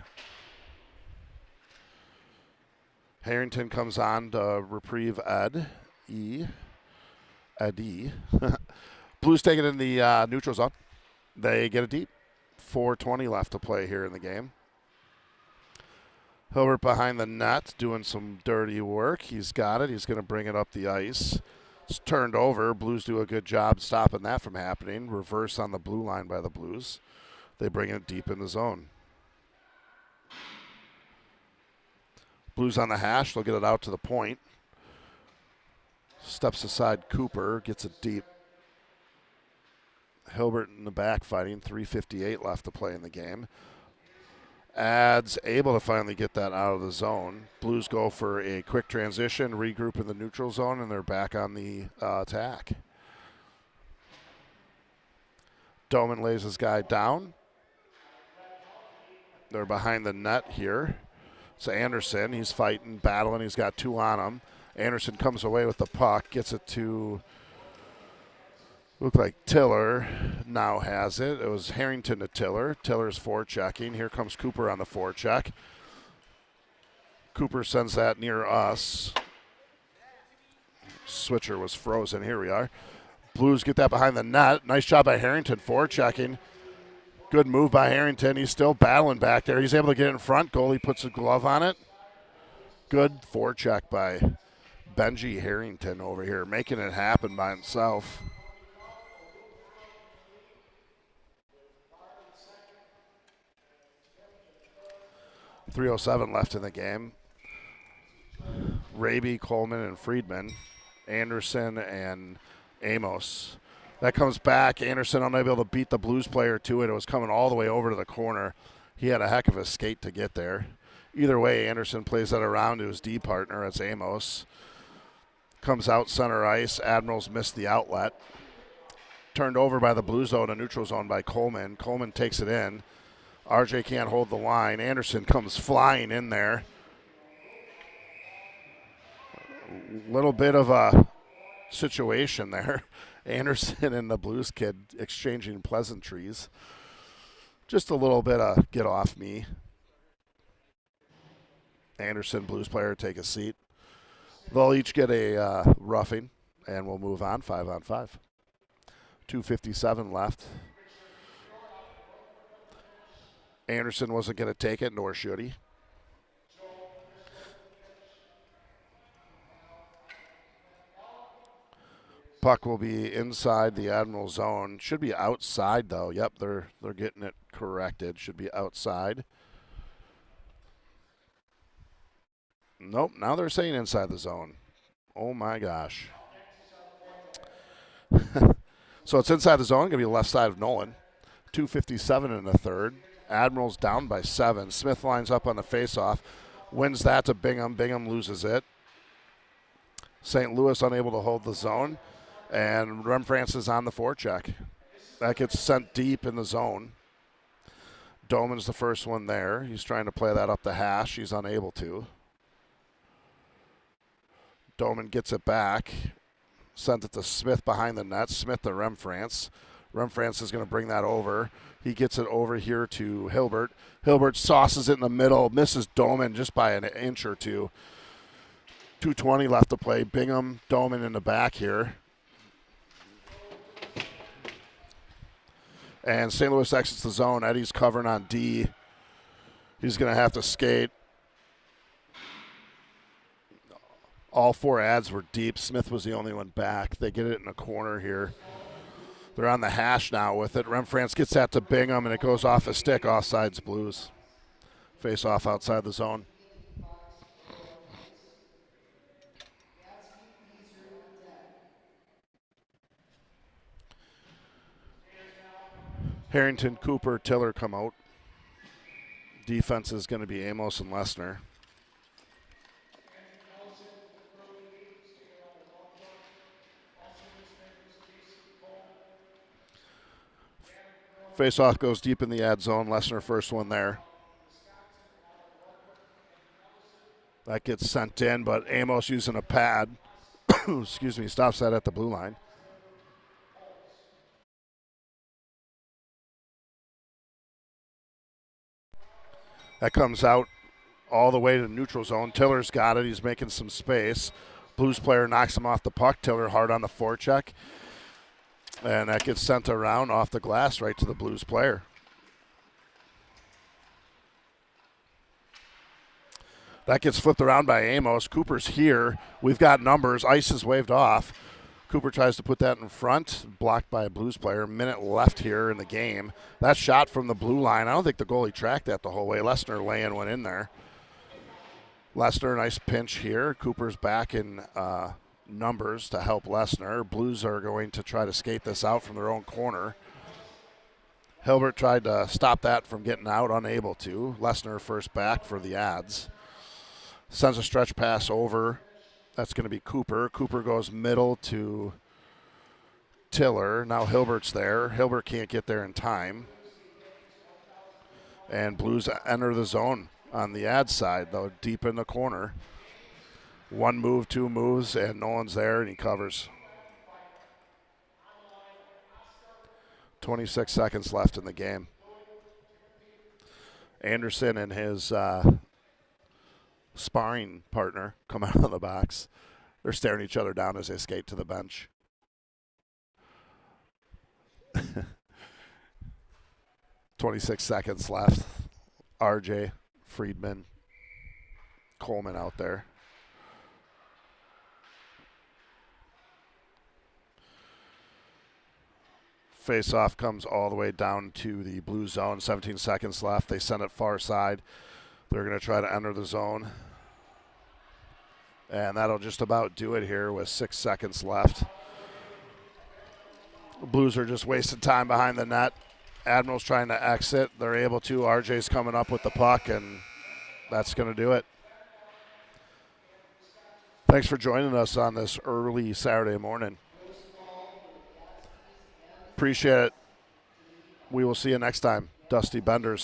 Harrington comes on to reprieve Eddie. Blues take it in the neutral zone. They get it deep. 4:20 left to play here in the game. Hilbert behind the net doing some dirty work. He's got it. He's going to bring it up the ice. It's turned over. Blues do a good job stopping that from happening. Reverse on the blue line by the Blues. They bring it deep in the zone. Blues on the hash. They'll get it out to the point. Steps aside Cooper. Gets it deep. Hilbert in the back fighting. 3:58 left to play in the game. Adds able to finally get that out of the zone. Blues go for a quick transition, regroup in the neutral zone, and they're back on the attack. Doman lays his guy down. They're behind the net here. So Anderson, he's fighting, battling. He's got two on him. Anderson comes away with the puck, gets it to, look like Tiller now has it. It was Harrington to Tiller. Tiller's forechecking. Here comes Cooper on the forecheck. Cooper sends that near us. Switcher was frozen. Here we are. Blues get that behind the net. Nice job by Harrington forechecking. Good move by Harrington. He's still battling back there. He's able to get in front. Goalie puts a glove on it. Good forecheck by Benji Harrington over here, making it happen by himself. .307 left in the game. Raby, Coleman, and Friedman. Anderson and Amos. That comes back. Anderson unable to beat the Blues player to it. It was coming all the way over to the corner. He had a heck of a skate to get there. Either way, Anderson plays that around to his D partner. That's Amos. Comes out center ice. Admirals missed the outlet. Turned over by the blue zone and neutral zone by Coleman. Coleman takes it in. RJ can't hold the line. Anderson comes flying in there. Little bit of a situation there. Anderson and the Blues kid exchanging pleasantries. Just a little bit of get off me. Anderson, Blues player, take a seat. They'll each get a roughing, and we'll move on 5-on-5. 2:57 left. Anderson wasn't going to take it, nor should he. Puck will be inside the Admiral zone. Should be outside, though. Yep, they're getting it corrected. Should be outside. Nope, now they're saying inside the zone. Oh, my gosh. So it's inside the zone. Going to be left side of Nolan. 2:57 in the third. Admirals down by 7. Smith lines up on the faceoff. Wins that to Bingham. Bingham loses it. St. Louis unable to hold the zone. And Remfrance is on the forecheck. That gets sent deep in the zone. Doman's the first one there. He's trying to play that up the hash. He's unable to. Doman gets it back. Sent it to Smith behind the net. Smith to Remfrance. Remfrance is going to bring that over. He gets it over here to Hilbert. Hilbert sauces it in the middle. Misses Doman just by an inch or two. 2:20 left to play. Bingham, Doman in the back here. And St. Louis exits the zone. Eddie's covering on D. He's going to have to skate. All 4 ads were deep. Smith was the only one back. They get it in the corner here. They're on the hash now with it. Remfrance gets that to Bingham, and it goes off a stick. Offsides Blues. Face off outside the zone. Harrington, Cooper, Tiller come out. Defense is going to be Amos and Lesnar. Face-off goes deep in the ad zone. Lesnar first one there. That gets sent in, but Amos using a pad, excuse me, stops that at the blue line. That comes out all the way to the neutral zone. Tiller's got it. He's making some space. Blues player knocks him off the puck. Tiller hard on the forecheck. And that gets sent around off the glass right to the Blues player. That gets flipped around by Amos. Cooper's here. We've got numbers. Ice is waved off. Cooper tries to put that in front. Blocked by a Blues player. Minute left here in the game. That shot from the blue line. I don't think the goalie tracked that the whole way. Lesnar laying one in there. Lesnar, nice pinch here. Cooper's back in numbers to help Lesnar. Blues are going to try to skate this out from their own corner. Hilbert tried to stop that from getting out, unable to. Lesnar first back for the ads. Sends a stretch pass over. That's going to be Cooper. Cooper goes middle to Tiller. Now Hilbert's there. Hilbert can't get there in time. And Blues enter the zone on the ad side, though, deep in the corner. One move, two moves, and no one's there, and he covers. 26 seconds left in the game. Anderson and his sparring partner come out of the box. They're staring each other down as they skate to the bench. 26 seconds left. RJ, Friedman, Coleman out there. Face-off comes all the way down to the blue zone. 17 seconds left. They send it far side. They're going to try to enter the zone. And that'll just about do it here with 6 seconds left. The Blues are just wasting time behind the net. Admirals trying to exit. They're able to. RJ's coming up with the puck, and that's going to do it. Thanks for joining us on this early Saturday morning. Appreciate it. We will see you next time. Dusty Benders.